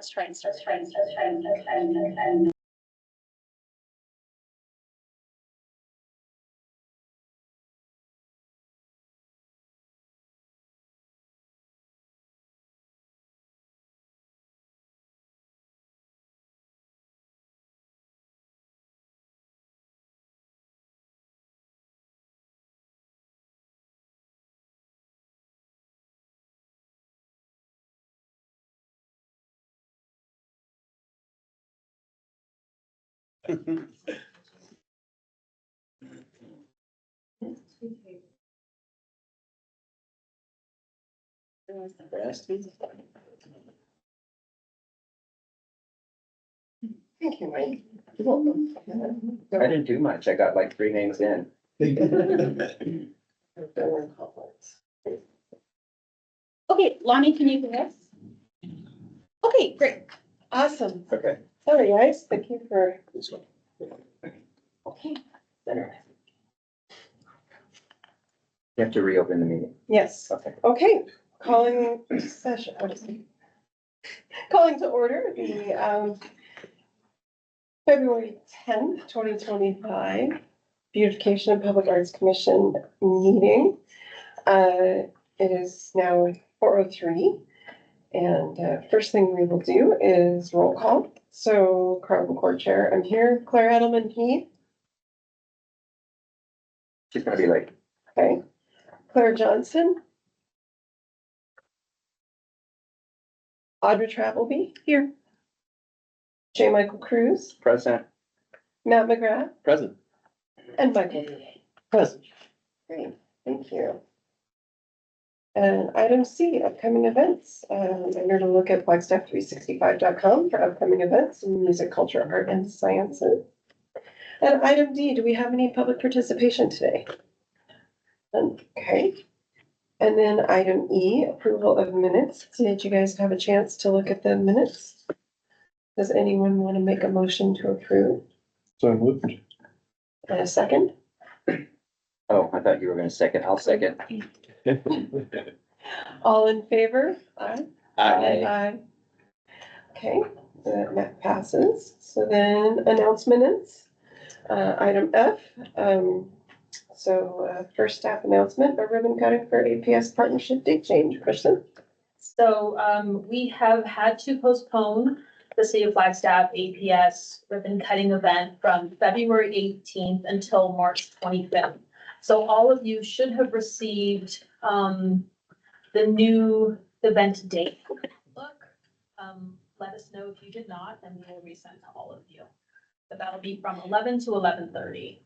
Let's try and start. Thank you, Mike. You're welcome. I didn't do much. I got like 3 names in. Okay, Lonnie, can you do this? Okay, great. Awesome. Okay. Sorry, guys. Thank you for. This one. Okay. You have to reopen the meeting. Yes. Okay. Okay, calling session, what is it? Calling to order the February 10th, 2025 Beautification and Public Arts Commission meeting. It is now 4:03. And first thing we will do is roll call. So Carlton Court Chair, I'm here. Claire Edelman Heath. She's gonna be late. Okay. Claire Johnson. Audra Travelby here. J. Michael Cruz, Present. Matt McGrath, Present. and Michael. Present. Great, thank you. And item C, upcoming events. I'm here to look at flagstaff365.com for upcoming events in music, culture, art, and sciences. And item D, do we have any public participation today? Okay. And then item E, approval of minutes. Did you guys have a chance to look at the minutes? Does anyone want to make a motion to approve? So moved. And a second? Oh, I thought you were gonna second. I'll second. All in favor? Aye. Aye. Aye. Okay, that passes. So then announcements. Item F, first staff announcement, a ribbon cutting for APS partnership date change. Kristen? So we have had to postpone the City of Flagstaff APS ribbon cutting event from February 18th until March 25th. So all of you should have received the new event date book. Let us know if you did not, and we will resend to all of you. But that'll be from 11 to 11:30.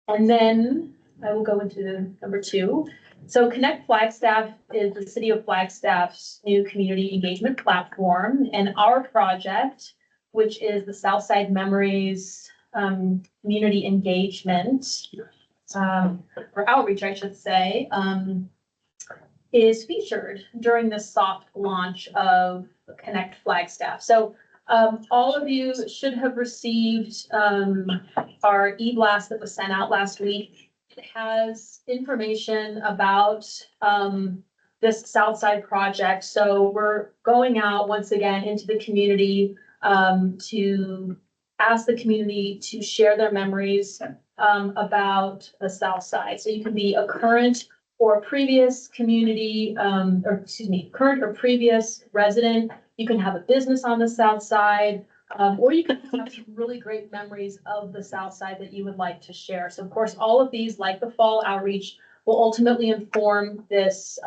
And then I will go into number 2. So Connect Flagstaff is the City of Flagstaff's new community engagement platform, and our project, which is the Southside Memories community engagement, or outreach, I should say, is featured during the soft launch of Connect Flagstaff. So all of you should have received our e-blast that was sent out last week. It has information about this Southside project. So we're going out once again into the community to ask the community to share their memories about the Southside. So you can be a current or previous community, current or previous resident. You can have a business on the South Side, or you can have some really great memories of the South Side that you would like to share. So of course, all of these, like the fall outreach, will ultimately inform this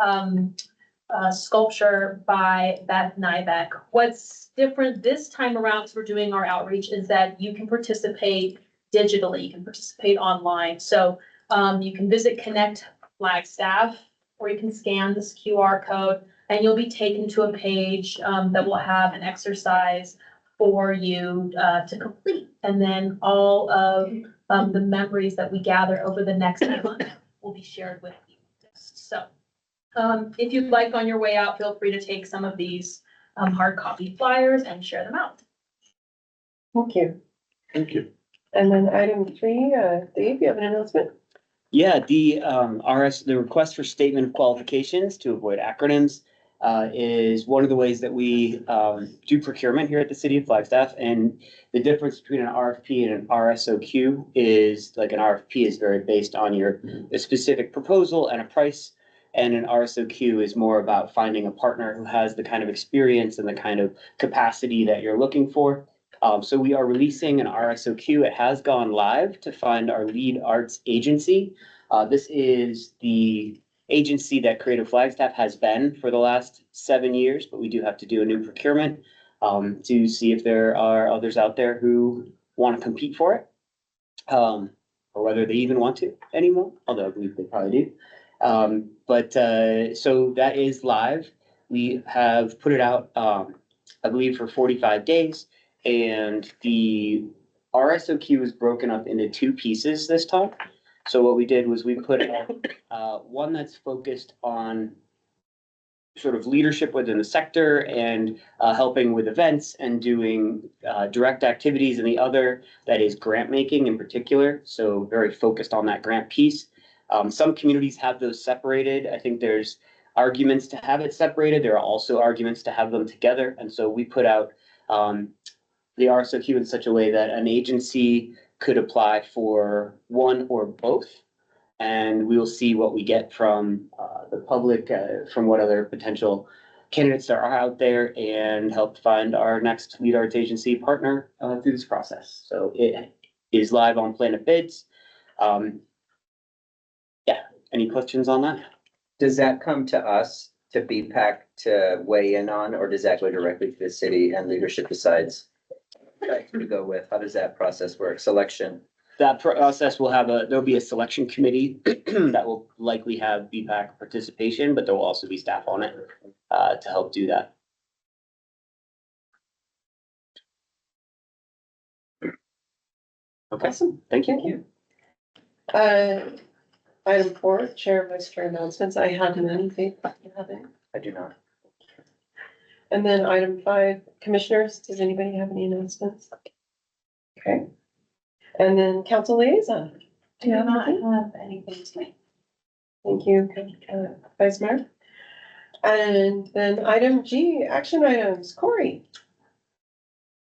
sculpture by Beth Nybeck. What's different this time around, as we're doing our outreach, is that you can participate digitally, you can participate online. So you can visit Connect Flagstaff, or you can scan this QR code, and you'll be taken to a page that will have an exercise for you to complete. And then all of the memories that we gather over the next month will be shared with you. So if you'd like, on your way out, feel free to take some of these hard copy flyers and share them out. Thank you. Thank you. And then item 3, Dave, you have an announcement? Yeah, the request for statement of qualifications, to avoid acronyms, is one of the ways that we do procurement here at the city of Flagstaff. And the difference between an RFP and an RSOQ is like an RFP is very based on the specific proposal and a price. And an RSOQ is more about finding a partner who has the kind of experience and the kind of capacity that you're looking for. So we are releasing an RSOQ. It has gone live to find our lead arts agency. This is the agency that Creative Flagstaff has been for the last 7 years, but we do have to do a new procurement to see if there are others out there who want to compete for it, or whether they even want to anymore, although I believe they probably do. So that is live. We have put it out, I believe, for 45 days, and the RSOQ is broken up into 2 pieces this time. So what we did was we put one that's focused on sort of leadership within the sector and helping with events and doing direct activities, and the other that is grant making in particular. So very focused on that grant piece. Some communities have those separated. I think there's arguments to have it separated. There are also arguments to have them together. And so we put out the RSOQ in such a way that an agency could apply for one or both. And we will see what we get from the public, from what other potential candidates there are out there, and help find our next lead arts agency partner through this process. So it is live on Planet Bids. Yeah, any questions on that? Does that come to us, to BPAC to weigh in on, or does that go directly to the city and leadership decides to go with? How does that process work? Selection? That process will have there'll be a selection committee that will likely have BPAC participation, but there will also be staff on it to help do that. Okay, Awesome. thank you. Thank you. Item 4, Chair, Vice Chair announcements. I have none. Faith, you have any? I do not. And then item 5, Commissioners, does anybody have any announcements? Okay. And then Council Liaison. Do not have anything tonight. Thank you, Vice Mayor. And then item G, action items. Corey.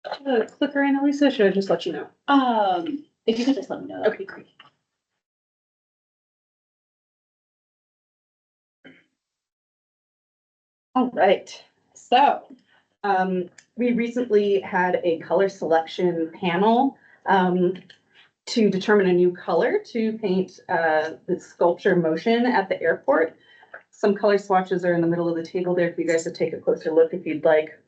Clicker, Annalisa, should I just let you know? If you could just let me know, that would be great. All right, so we recently had a color selection panel to determine a new color to paint the sculpture Motion at the airport. Some color swatches are in the middle of the table there for you guys to take a closer look if you'd like.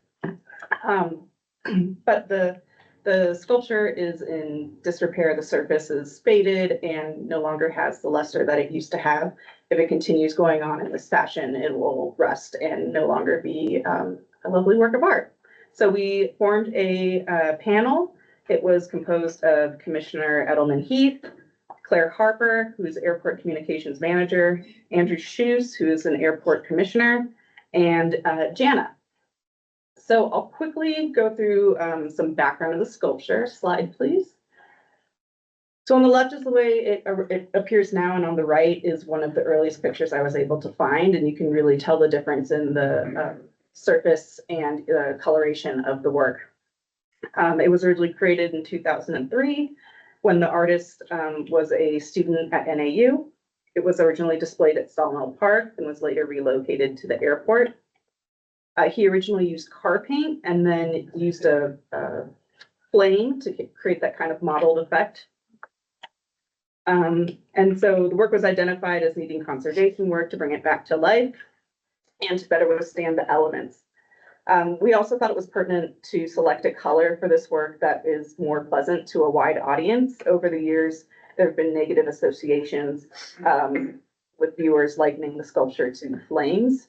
But the sculpture is in disrepair. The surface is faded and no longer has the luster that it used to have. If it continues going on in this fashion, it will rust and no longer be a lovely work of art. So we formed a panel. It was composed of Commissioner Edelman Heath, Claire Harper, who is Airport Communications Manager, Andrew Shoes, who is an Airport Commissioner, and Jana. So I'll quickly go through some background of the sculpture. Slide, please. So on the left is the way it appears now, and on the right is one of the earliest pictures I was able to find, and you can really tell the difference in the surface and coloration of the work. It was originally created in 2003 when the artist was a student at NAU. It was originally displayed at Sawmill Park and was later relocated to the airport. He originally used car paint and then used a flame to create that kind of mottled effect. And so the work was identified as needing conservation work to bring it back to life and to better withstand the elements. We also thought it was pertinent to select a color for this work that is more pleasant to a wide audience. Over the years, there have been negative associations with viewers likening the sculpture to flames.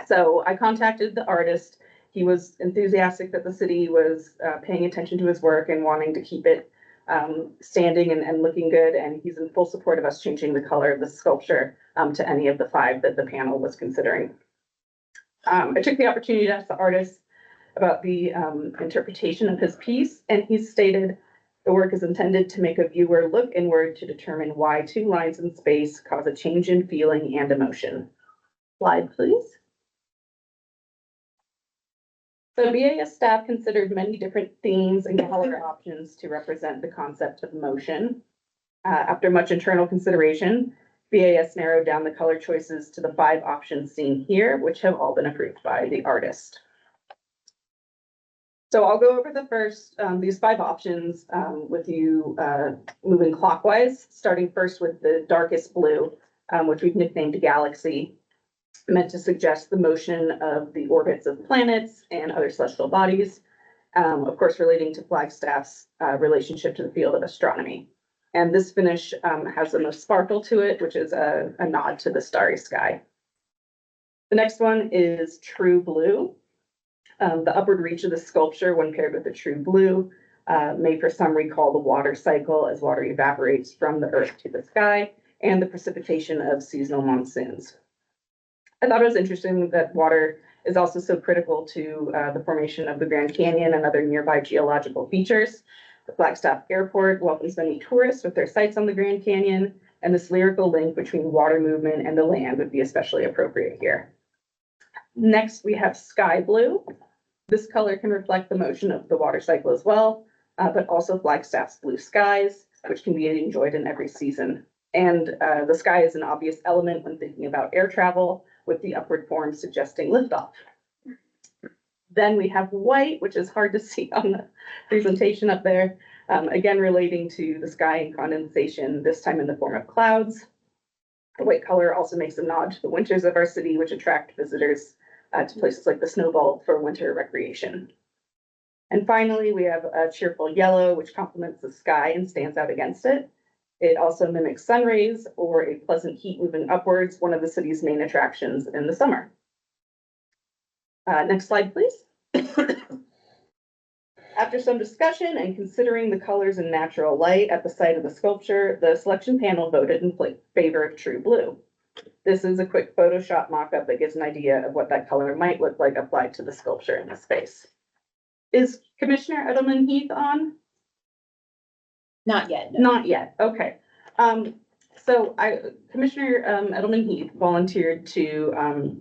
So I contacted the artist. He was enthusiastic that the city was paying attention to his work and wanting to keep it standing and looking good. And he's in full support of us changing the color of the sculpture to any of the 5 that the panel was considering. I took the opportunity to ask the artist about the interpretation of his piece, and he stated the work is intended to make a viewer look inward to determine why 2 lines in space cause a change in feeling and emotion. Slide, please. The BAS staff considered many different themes and color options to represent the concept of motion. After much internal consideration, BAS narrowed down the color choices to the 5 options seen here, which have all been approved by the artist. So I'll go over the first, these 5 options with you moving clockwise, starting first with the darkest blue, which we've nicknamed Galaxy, meant to suggest the motion of the orbits of planets and other celestial bodies, of course, relating to Flagstaff's relationship to the field of astronomy. And this finish has the most sparkle to it, which is a nod to the starry sky. The next one is True Blue. The upward reach of the sculpture, when paired with the true blue, may for some recall the water cycle as water evaporates from the earth to the sky and the precipitation of seasonal monsoons. I thought it was interesting that water is also so critical to the formation of the Grand Canyon and other nearby geological features. The Flagstaff Airport welcomes many tourists with their sights on the Grand Canyon, and this lyrical link between water movement and the land would be especially appropriate here. Next, we have Sky Blue. This color can reflect the motion of the water cycle as well, but also Flagstaff's blue skies, which can be enjoyed in every season. And the sky is an obvious element when thinking about air travel, with the upward form suggesting liftoff. Then we have white, which is hard to see on the presentation up there, again relating to the sky and condensation, this time in the form of clouds. The white color also makes a nod to the winters of our city, which attract visitors to places like the Snowball for winter recreation. And finally, we have a cheerful yellow, which complements the sky and stands out against it. It also mimics sun rays or a pleasant heat moving upwards, one of the city's main attractions in the summer. Next slide, please. After some discussion and considering the colors in natural light at the site of the sculpture, the selection panel voted in favor of True Blue. This is a quick Photoshop mock-up that gives an idea of what that color might look like applied to the sculpture in this space. Is Commissioner Edelman-Heath on? Not yet, no. Not yet, okay. So Commissioner Edelman-Heath volunteered to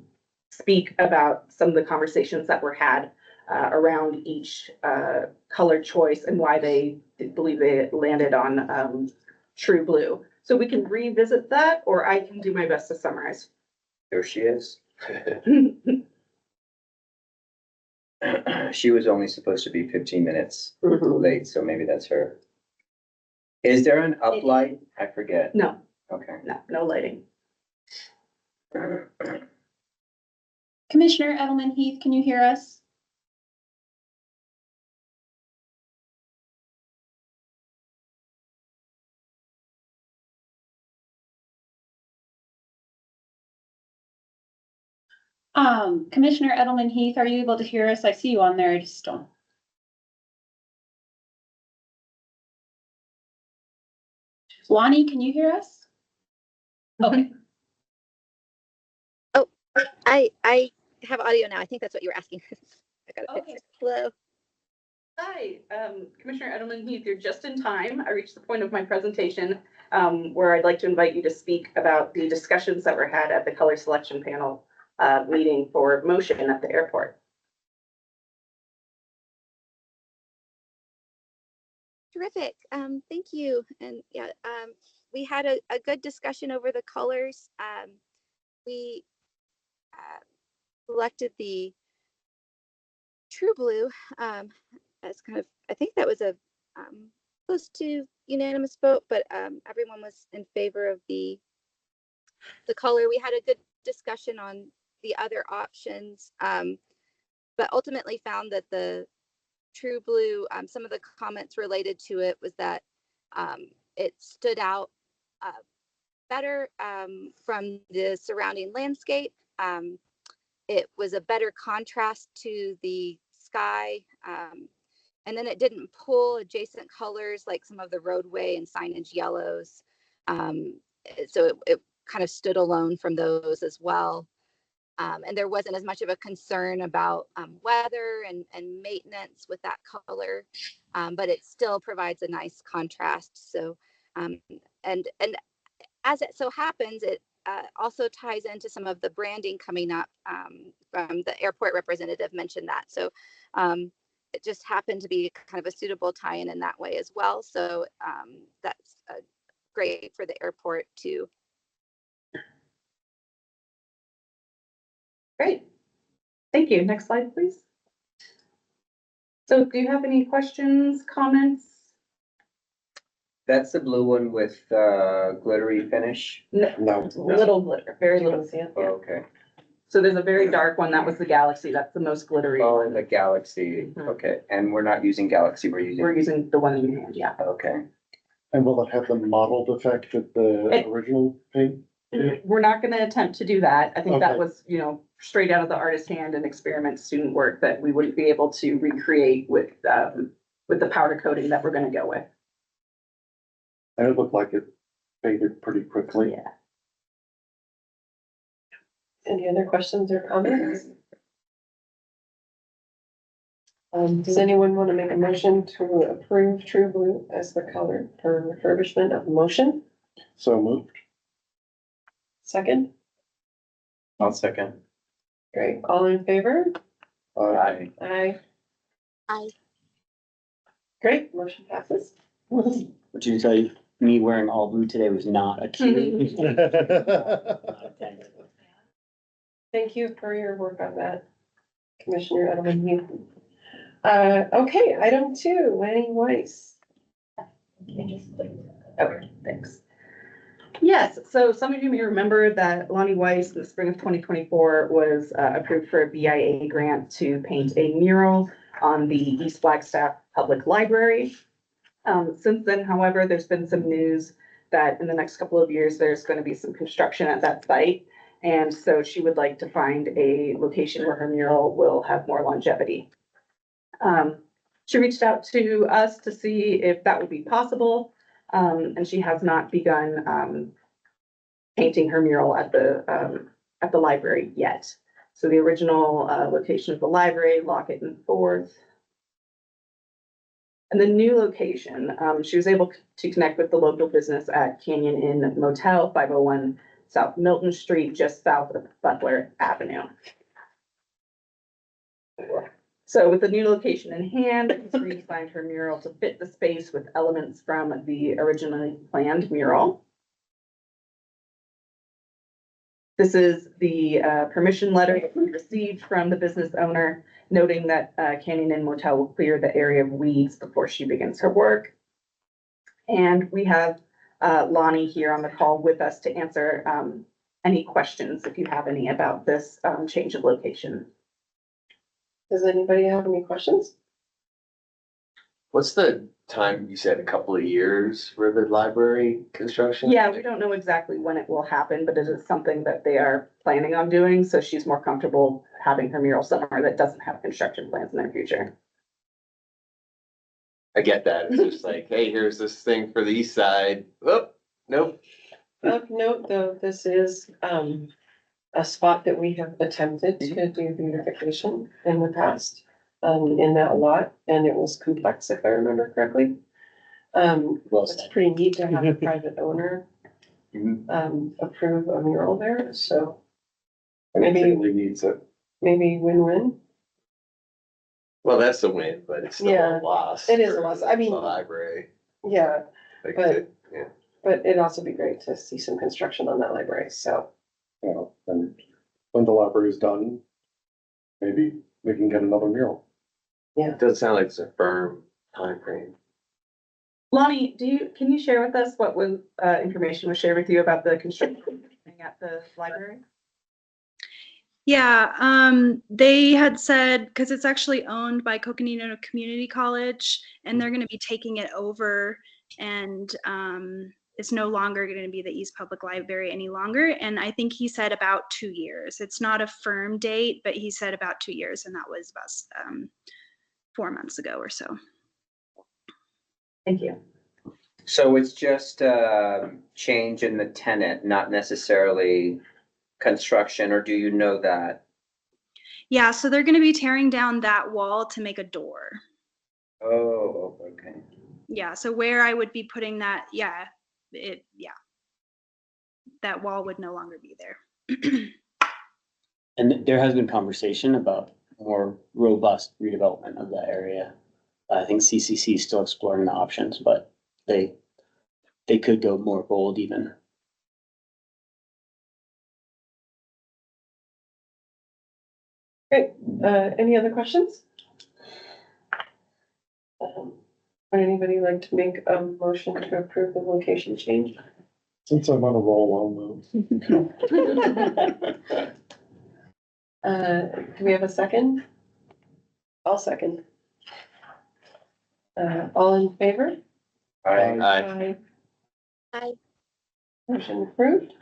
speak about some of the conversations that were had around each color choice and why they believe they landed on True Blue. So we can revisit that, or I can do my best to summarize. There she is. She was only supposed to be 15 minutes late, so maybe that's her. Is there an uplight? I forget. No, Okay. no lighting. Commissioner Edelman-Heath, can you hear us? Commissioner Edelman-Heath, are you able to hear us? I see you on there, I just don't. Lonnie, can you hear us? Okay. I have audio now. I think that's what you were asking. I got it. Okay. Hello. Hi, Commissioner Edelman-Heath, you're just in time. I reached the point of my presentation where I'd like to invite you to speak about the discussions that were had at the color selection panel meeting for motion at the airport. Terrific. Thank you. And yeah, we had a good discussion over the colors. We selected the True Blue as kind of, I think that was a close to unanimous vote, but everyone was in favor of the color. We had a good discussion on the other options, but ultimately found that the True Blue, some of the comments related to it was that it stood out better from the surrounding landscape. It was a better contrast to the sky. And then it didn't pull adjacent colors like some of the roadway and signage yellows. So it kind of stood alone from those as well. And there wasn't as much of a concern about weather and maintenance with that color, but it still provides a nice contrast. So, and as it so happens, also ties into some of the branding coming up. From the airport representative mentioned that. So it just happened to be kind of a suitable tie-in in that way as well. So that's great for the airport too. Great. Thank you. Next slide, please. So do you have any questions, comments? That's the blue one with glittery finish? No, little glitter, very You little. wanna see it? Oh, okay. So there's a very dark one. That was the Galaxy. That's the most glittery Oh, one. the Galaxy, Mhm. okay, and we're not using Galaxy, we're We're using, using the one in your hand, yeah. okay. And will it have the mottled effect of the It- original paint? We're not gonna attempt to do that. I think that Okay. was, straight out of the artist hand and experiment student work that we wouldn't be able to recreate with the powder coating that we're gonna go with. And it looked like it faded pretty quickly. Yeah. Any other questions or comments? Does anyone want to make a motion to approve True Blue as the color for refurbishment of motion? So moved. Second, I'll second. great, all in favor? Aye. Aye. Aye. Great, motion passes. Which you tell you, me wearing all blue today was not a cue. Thank you for your work on that, Commissioner Edelman. Okay, item 2, Lanny Weiss. Okay, thanks. Yes, so some of you may remember that Lonnie Weiss in the spring of 2024 was approved for a BIA grant to paint a mural on the East Flagstaff Public Library. Since then, however, there's been some news that in the next couple of years, there's going to be some construction at that site. And so she would like to find a location where her mural will have more longevity. She reached out to us to see if that would be possible. And she has not begun painting her mural at the library yet. So the original location of the library, Lockett and 4th. And the new location, she was able to connect with the local business at Canyon Inn Motel, 501 South Milton Street, just south of Butler Avenue. So with the new location in hand, she's redesigned her mural to fit the space with elements from the originally planned mural. This is the permission letter that we received from the business owner, noting that Canyon Inn Motel will clear the area of weeds before she begins her work. And we have Lonnie here on the call with us to answer any questions, if you have any, about this change of location. Does anybody have any questions? What's the time, you said a couple of years for the library construction? Yeah, we don't know exactly when it will happen, but it is something that they are planning on doing, so she's more comfortable having her mural somewhere that doesn't have construction plans in their future. I get that. It's just like, hey, here's this thing for the east side. Oh, nope. Of note, though, this is a spot that we have attempted to do beautification in the past, in that lot, and it was complex, if I remember correctly. Well It's said. pretty neat to have a private owner Mhm. approve a mural there, so And it maybe, really needs it. maybe win-win. Well, that's a win, but it's still Yeah, a loss. it is a for loss. I mean- the library. Yeah, Like, but- yeah. but it'd also be great to see some construction on that library, so. You know, and when the library is done, maybe we can get another mural. It doesn't sound like it's a firm timeframe. Lonnie, can you share with us what was, information was shared with you about the construction at the library? Yeah, they had said, because it's actually owned by Coconino Community College, and they're going to be taking it over, and it's no longer going to be the East Public Library any longer. And I think he said about 2 years. It's not a firm date, but he said about 2 years, and that was about 4 months ago or so. Thank you. So it's just a change in the tenant, not necessarily construction, or do you know that? Yeah, so they're going to be tearing down that wall to make a door. Oh, okay. Yeah, so where I would be putting that, yeah. that wall would no longer be there. And there has been conversation about more robust redevelopment of that area. I think CCC is still exploring the options, but they could go more bold even. Great. Any other questions? Would anybody like to make a motion to approve the location change? Since I'm on a roll, Do we have a second? I'll second. All in favor? Aye. Aye. Motion approved.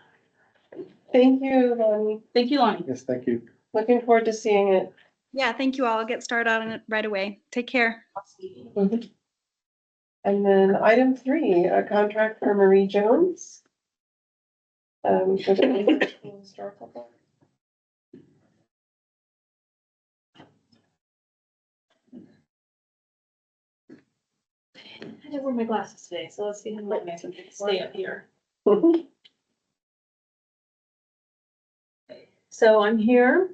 Thank you, Lonnie. Thank you, Lonnie. yes, thank you. Looking forward to seeing it. Yeah, thank you all. I'll get started on it right away. Take care. And then item 3, a contract for Marie Jones. For the historical park. I didn't wear my glasses today, so let's see how long I can stay up here. So I'm here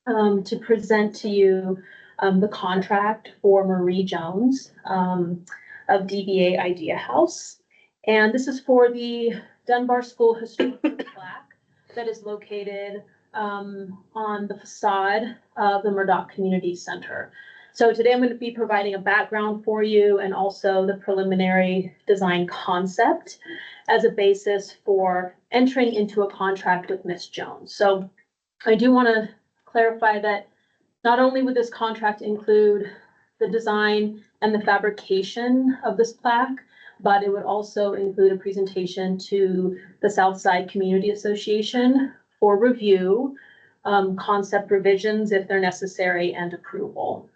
to present to you the contract for Marie Jones of DBA Idea House. And this is for the Dunbar School Historical Plaque that is located on the facade of the Murdoch Community Center. So today I'm going to be providing a background for you and also the preliminary design concept as a basis for entering into a contract with Miss Jones. So I do want to clarify that not only would this contract include the design and the fabrication of this plaque, but it would also include a presentation to the Southside Community Association for review, concept revisions if they're necessary, and approval.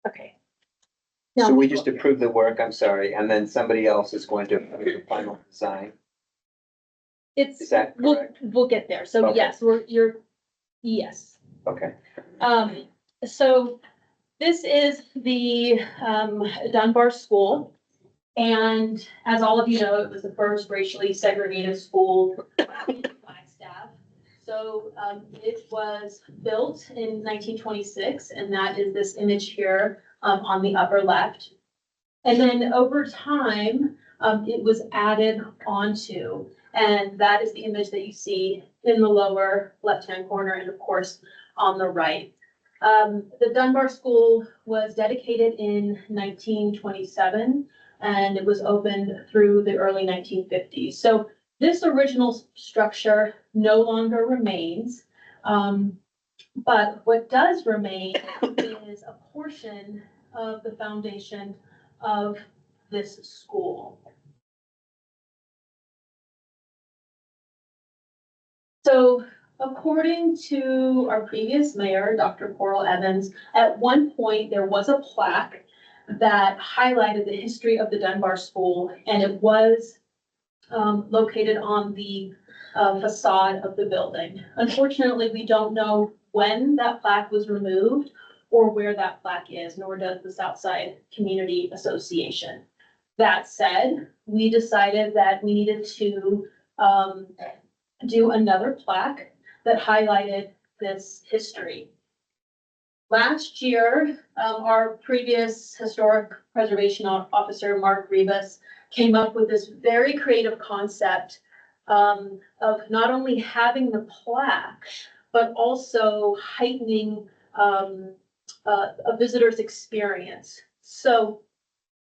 Okay. So Now- we just approve the work, I'm sorry, and then somebody else is going to approve the final design. Is It's, that correct? we'll get there. So Okay. yes, yes. Okay. So this is the Dunbar School. And as all of you know, it was the first racially segregated school in Flagstaff. So it was built in 1926, and that is this image here on the upper left. And then over time, it was added onto, and that is the image that you see in the lower left-hand corner and of course on the right. The Dunbar School was dedicated in 1927 and it was opened through the early 1950s. So this original structure no longer remains, but what does remain is a portion of the foundation of this school. So according to our previous mayor, Dr. Coral Evans, at one point there was a plaque that highlighted the history of the Dunbar School, and it was located on the facade of the building. Unfortunately, we don't know when that plaque was removed or where that plaque is, nor does the Southside Community Association. That said, we decided that we needed to do another plaque that highlighted this history. Last year, our previous historic preservation officer, Mark Rebus, came up with this very creative concept of not only having the plaque, but also heightening a visitor's experience. So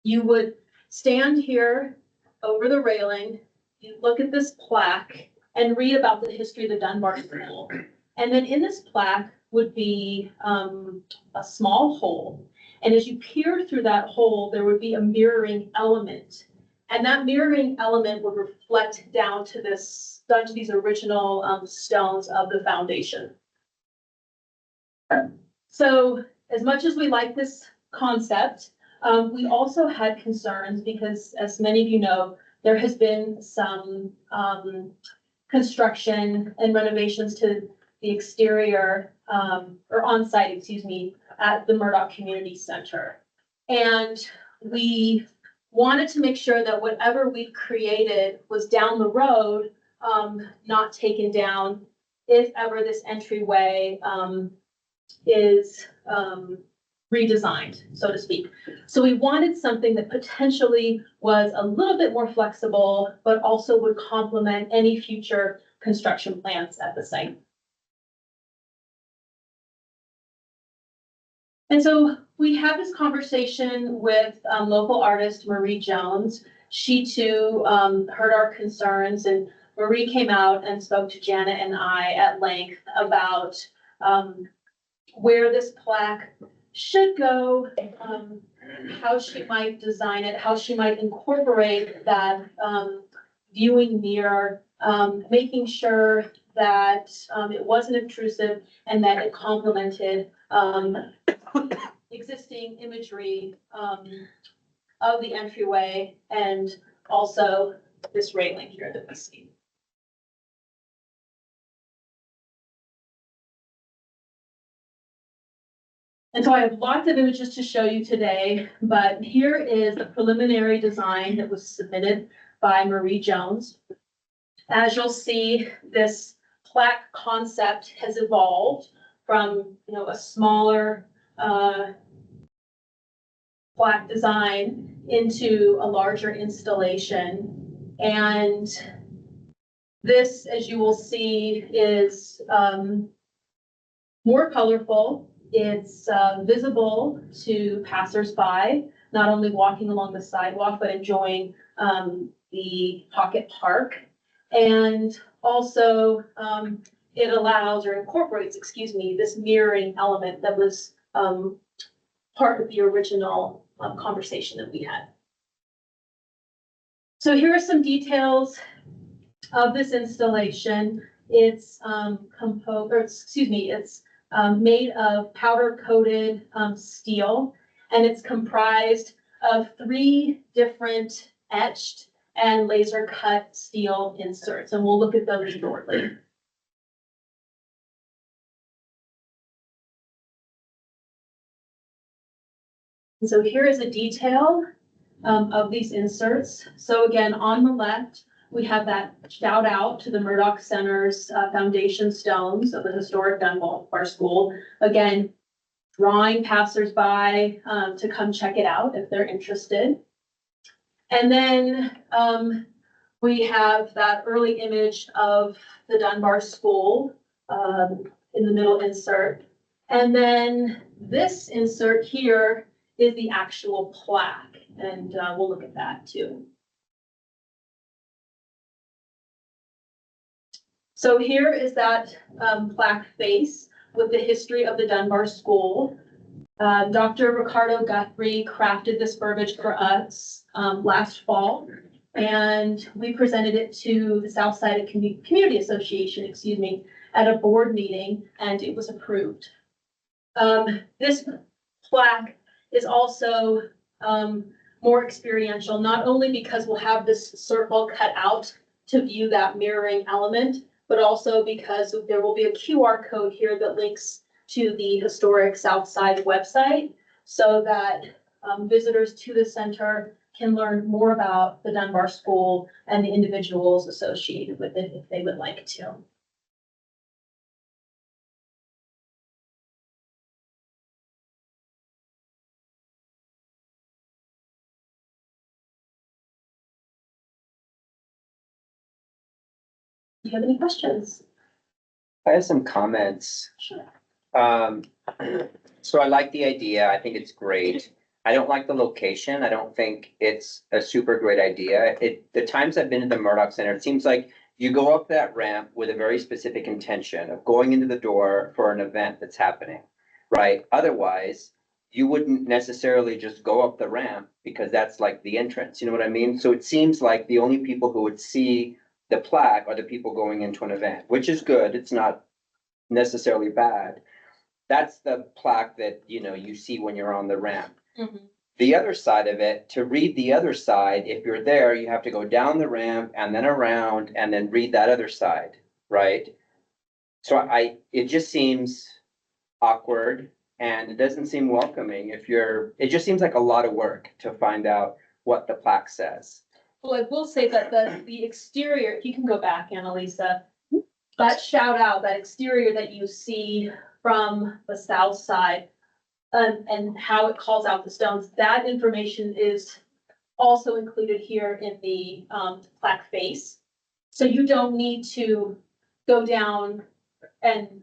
you would stand here over the railing, you look at this plaque and read about the history of the Dunbar School. And then in this plaque would be a small hole. And as you peer through that hole, there would be a mirroring element. And that mirroring element would reflect down to these original stones of the foundation. So as much as we like this concept, we also had concerns because, as many of you know, there has been some construction and renovations to the exterior, or on-site, excuse me, at the Murdoch Community Center. And we wanted to make sure that whatever we created was down the road, not taken down if ever this entryway, is, redesigned, so to speak. So we wanted something that potentially was a little bit more flexible, but also would complement any future construction plans at the site. And so we had this conversation with local artist Marie Jones. She too heard our concerns, and Marie came out and spoke to Janet and I at length about where this plaque should go, how she might design it, how she might incorporate that viewing mirror, making sure that it wasn't intrusive and that it complemented existing imagery of the entryway and also this railing here that we see. And so I have lots of images to show you today, but here is the preliminary design that was submitted by Marie Jones. As you'll see, this plaque concept has evolved from, a smaller plaque design into a larger installation. And this, as you will see, is more colorful. It's visible to passersby, not only walking along the sidewalk, but enjoying the pocket park. And also it allows or incorporates, this mirroring element that was part of the original conversation that we had. So here are some details of this installation. It's made of powder coated steel, and it's comprised of 3 different etched and laser cut steel inserts, and we'll look at those shortly. And so here is a detail of these inserts. So again, on the left, we have that shout out to the Murdoch Center's foundation stones of the historic Dunbar School. Again, drawing passersby to come check it out if they're interested. And then we have that early image of the Dunbar School in the middle insert. And then this insert here is the actual plaque, and we'll look at that too. So here is that plaque face with the history of the Dunbar School. Dr. Ricardo Guthrie crafted this verbiage for us last fall, and we presented it to the Southside Community Association, at a board meeting, and it was approved. This plaque is also more experiential, not only because we'll have this circle cut out to view that mirroring element, but also because there will be a QR code here that links to the historic Southside website so that visitors to the center can learn more about the Dunbar School and the individuals associated with it if they would like to. Do you have any questions? I have some comments. Sure. So I like the idea. I think it's great. I don't like the location. I don't think it's a super great idea. The times I've been to the Murdoch Center, it seems like you go up that ramp with a very specific intention of going into the door for an event that's happening, right? Otherwise, you wouldn't necessarily just go up the ramp because that's like the entrance, you know what I mean? So it seems like the only people who would see the plaque are the people going into an event, which is good. It's not necessarily bad. That's the plaque that, you see when you're on the ramp. Mm-hmm. The other side of it, to read the other side, if you're there, you have to go down the ramp and then around and then read that other side, right? So it just seems awkward and it doesn't seem welcoming it just seems like a lot of work to find out what the plaque says. Well, I will say that the exterior, if you can go back, Annalisa, that shout out, that exterior that you see from the south side, and how it calls out the stones, that information is also included here in the, plaque face. So you don't need to go down and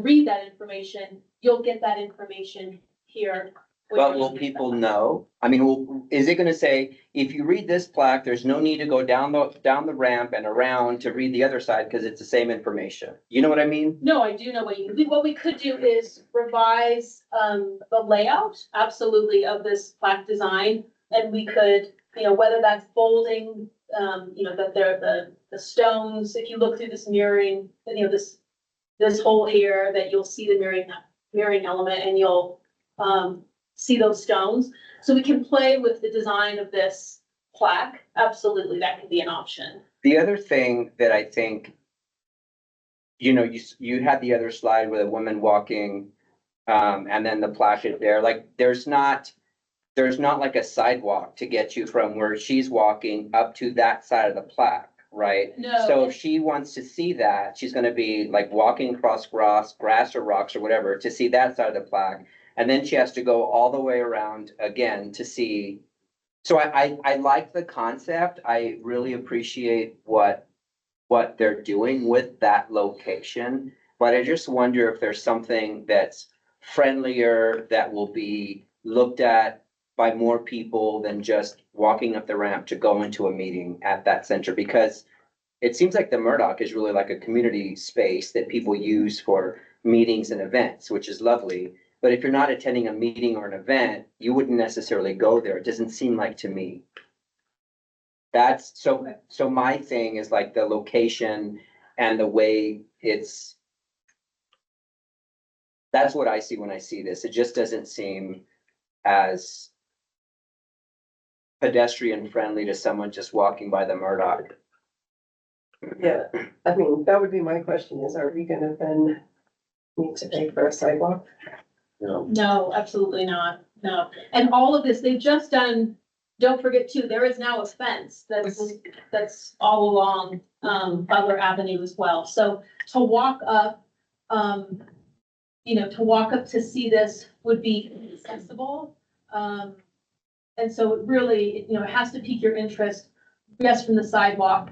read that information. You'll get that information here. when But you're will looking at people that. know? I mean, is it gonna say, if you read this plaque, there's no need to go down the ramp and around to read the other side because it's the same information? You know what I mean? No, I do know what we could do is revise, the layout, absolutely, of this plaque design. And we could, whether that's folding, the stones, if you look through this mirroring, this hole here, that you'll see the mirroring element, and you'll, see those stones. So we can play with the design of this plaque. Absolutely, that could be an option. The other thing that I think, you had the other slide with a woman walking, and then the plaque is there, like, there's not like a sidewalk to get you from where she's walking up to that side of the plaque, right? No. So if she wants to see that, she's gonna be like walking across grass or rocks or whatever to see that side of the plaque. And then she has to go all the way around again to see. So I like the concept. I really appreciate what they're doing with that location. But I just wonder if there's something that's friendlier that will be looked at by more people than just walking up the ramp to go into a meeting at that center. Because it seems like the Murdoch is really like a community space that people use for meetings and events, which is lovely. But if you're not attending a meeting or an event, you wouldn't necessarily go there. It doesn't seem like to me. That's so my thing is like the location and the way that's what I see when I see this. It just doesn't seem as pedestrian friendly to someone just walking by the Murdoch. Yeah, I mean, that would be my question is, are we gonna then need to pay for a sidewalk? No, absolutely not. No. And all of this, they've just done, don't forget too, there is now a fence that's all along, Butler Avenue as well. So to walk up, to see this would be accessible. And so it really, it has to pique your interest, yes, from the sidewalk.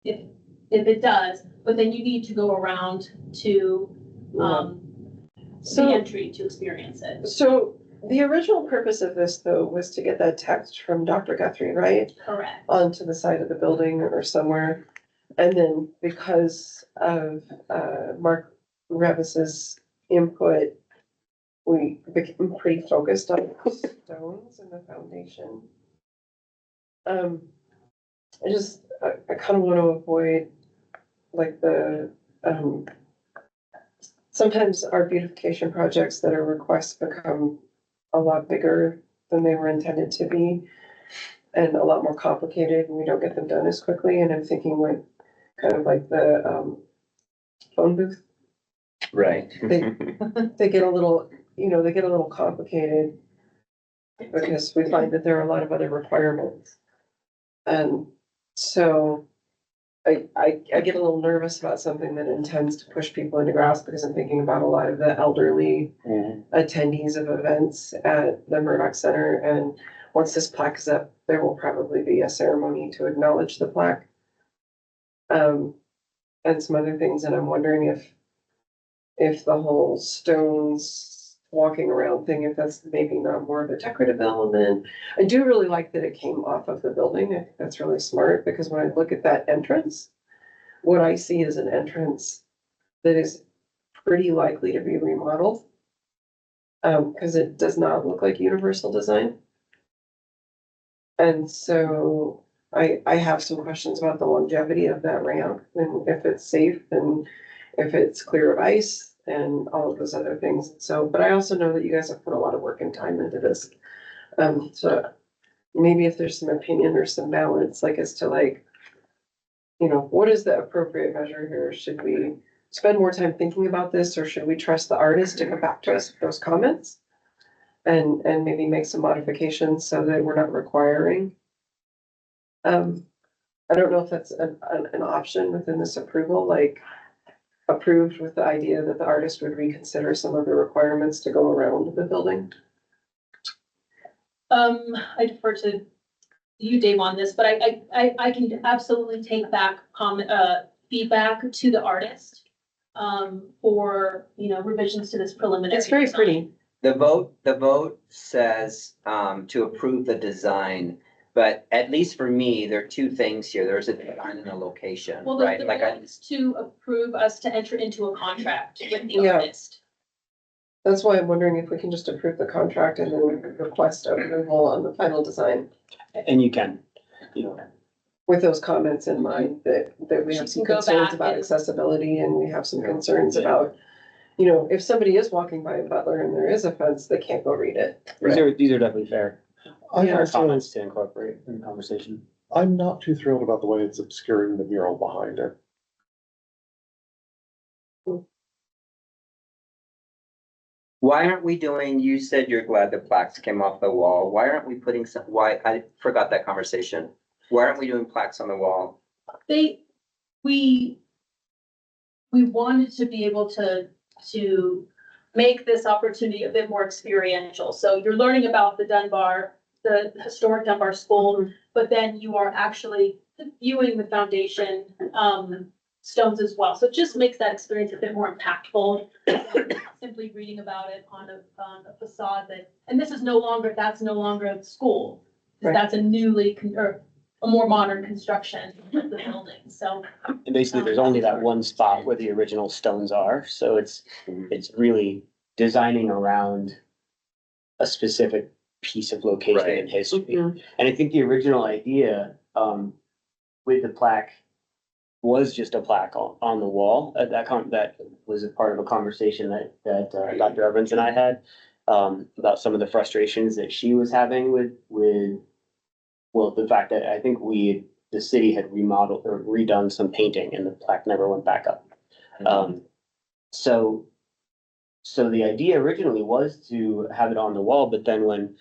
If it does, but then you need to go around to, the So, entry to experience it. so the original purpose of this though was to get that text from Dr. Guthrie, right? Correct. Onto the side of the building or somewhere. And then because of Mark Revis's input, we became pretty focused on stones and the foundation. I kind of want to avoid like sometimes our beautification projects that are requests become a lot bigger than they were intended to be and a lot more complicated, and we don't get them done as quickly. And I'm thinking like kind of like the phone booth. Right. They get a little, they get a little complicated because we find that there are a lot of other requirements. And so I get a little nervous about something that intends to push people into grass because I'm thinking about a lot of the elderly attendees of events at the Murdoch Center. And once this plaque is up, there will probably be a ceremony to acknowledge the plaque. And some other things. And I'm wondering if the whole stones walking around thing, if that's maybe not more of a decorative element. I do really like that it came off of the building. I think that's really smart because when I look at that entrance, what I see is an entrance that is pretty likely to be remodeled. Because it does not look like universal design. And so I have some questions about the longevity of that ramp and if it's safe and if it's clear of ice and all of those other things. So, but I also know that you guys have put a lot of work and time into this. So maybe if there's some opinion or some balance, like as to like, what is the appropriate measure here? Should we spend more time thinking about this or should we trust the artist to come back to us with those comments? and maybe make some modifications so that we're not requiring. I don't know if that's an option within this approval, like approved with the idea that the artist would reconsider some of the requirements to go around the building. I defer to you, Dave, on this, but I can absolutely take back feedback to the artist for, revisions to this preliminary. It's very design. pretty. The vote says, to approve the design, but at least for me, there are two things here. There's a design and a location, Well, right? the Like vote is to approve us to enter into a contract with the Yeah. artist. That's why I'm wondering if we can just approve the contract and then request approval on the final design And you can, with those comments in mind that we have She some can go concerns back about and- accessibility and we have some Yeah. concerns Yeah. about, if somebody is walking by a Butler and there is a fence, they can't go read it. these are definitely fair I Yeah. also, comments to incorporate in the conversation. I'm not too thrilled about the way it's obscuring the mural behind it. Why aren't we doing, you said you're glad the plaques came off the wall. Why aren't we putting some, I forgot that conversation. Why aren't we doing plaques on the wall? We wanted to be able to make this opportunity a bit more experiential. So you're learning about the historic Dunbar School, but then you are actually viewing the foundation, stones as well. So it just makes that experience a bit more impactful. Simply reading about it on a facade and this is that's no longer a school. Right. That's or a more modern construction of the building, so. And basically, there's only that one spot where the original stones are, so it's really designing around a specific piece of location in history. Mhm. And I think the original idea, with the plaque was just a plaque on the wall. That was a part of a conversation that Dr. Evans and I had, about some of the frustrations that she was having with the fact that I think the city had remodeled or redone some painting and the plaque never went back up. So the idea originally was to have it on the wall, but then when,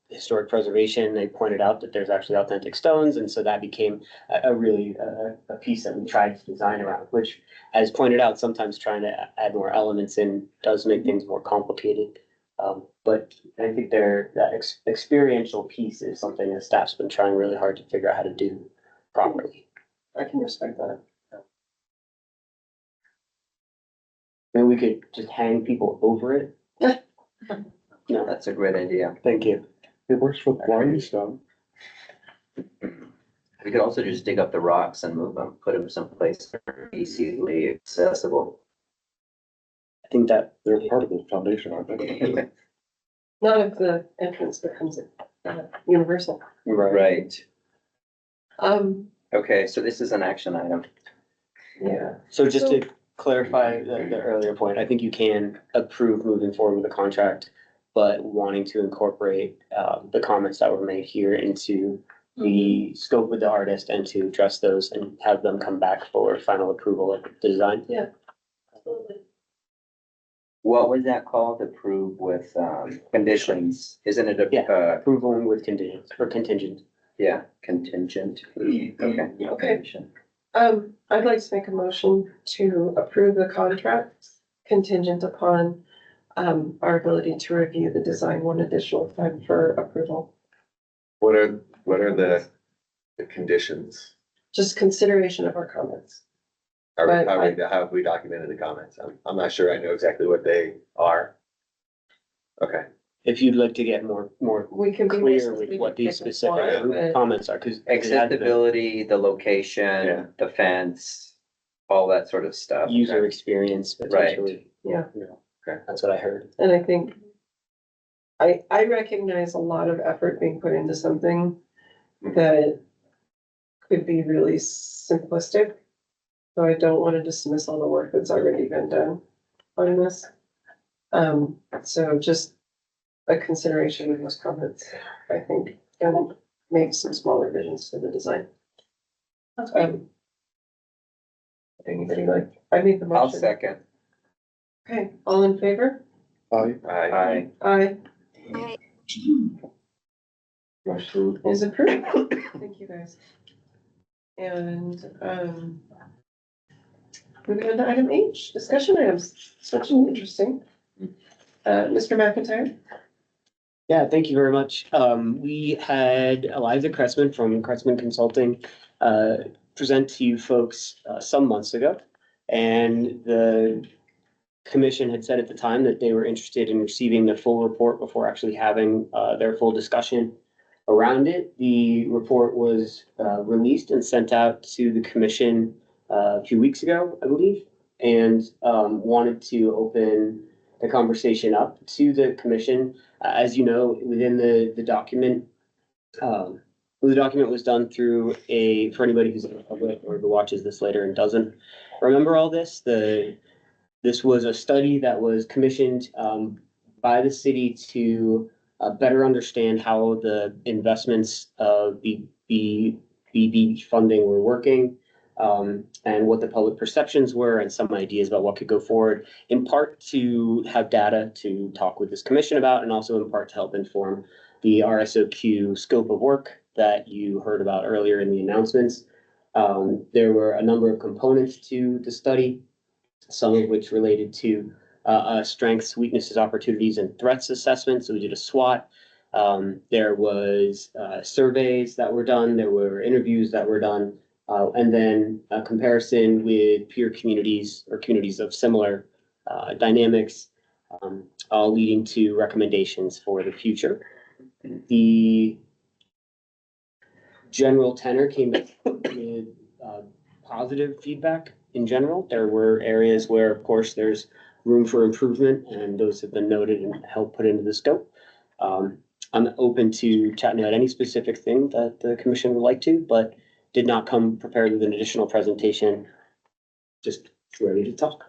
historic preservation, they pointed out that there's actually authentic stones, and so that became a really, a piece that we tried to design around, which, as pointed out, sometimes trying to add more elements in does make things more complicated. But I think that experiential piece is something that staff's been trying really hard to figure out how to do properly. I can respect that. Maybe we could just hang people over it. No, That's a great idea. thank you. It works with limestone. We could also just dig up the rocks and move them, put them someplace that are easily accessible. I think that They're part of the foundation, aren't they? Not if the entrance becomes universal. Right. Um, Okay, so this is an action item. yeah, So just to clarify the earlier point, I think you can approve moving forward with the contract, but wanting to incorporate the comments that were made here into the scope with the artist and to address those and have them come back for final approval of the design. Absolutely. What was that called? Approve with, conditions? Isn't it Yeah. a, Approval with contingent or contingent. yeah, contingent? Okay. Okay. I'd like to make a motion to approve the contract contingent upon our ability to review the design one additional time for approval. What are the conditions? Just consideration of our comments. How Right, have we documented the comments? I'm not sure I know exactly what they are. Okay, If you'd like to get more We can be more clear with specific what these if we specific want, but- comments are, because Accessibility, the Yeah. location, the fence, all that sort of stuff. user experience potentially. Yeah. That's what I heard. And I think I recognize a lot of effort being put into something that could be really simplistic. So I don't want to dismiss all the work that's already been done on this. So just a consideration of those comments, I think, and make some small revisions to the design. That's great. Anybody like, I made the I'll motion. second. Okay, all in favor? Aye. Aye. Aye. I, Motion is approved. Thank you, guys. And, moving on to item H, discussion items, such interesting. Mr. McIntyre? Yeah, thank you very much. We had Eliza Cressman from Cressman Consulting present to you folks some months ago. And the commission had said at the time that they were interested in receiving the full report before actually having their full discussion around it. The report was released and sent out to the commission a few weeks ago, I believe, and wanted to open the conversation up to the commission. As you know, within the document, the document was done through for anybody who's in the public or who watches this later and doesn't remember all this, this was a study that was commissioned by the city to better understand how the investments of the BB funding were working, and what the public perceptions were, and some ideas about what could go forward, in part to have data to talk with this commission about, and also in part to help inform the RSOQ scope of work that you heard about earlier in the announcements. There were a number of components to the study, some of which related to strengths, weaknesses, opportunities, and threats assessment. So we did a SWOT. There was surveys that were done. There were interviews that were done. And then a comparison with peer communities or communities of similar dynamics, all leading to recommendations for the future. The general tenor came back with positive feedback in general. There were areas where, of course, there's room for improvement, and those have been noted and helped put into the scope. I'm open to chatting about any specific thing that the commission would like to, but did not come prepared with an additional presentation. Just ready to talk.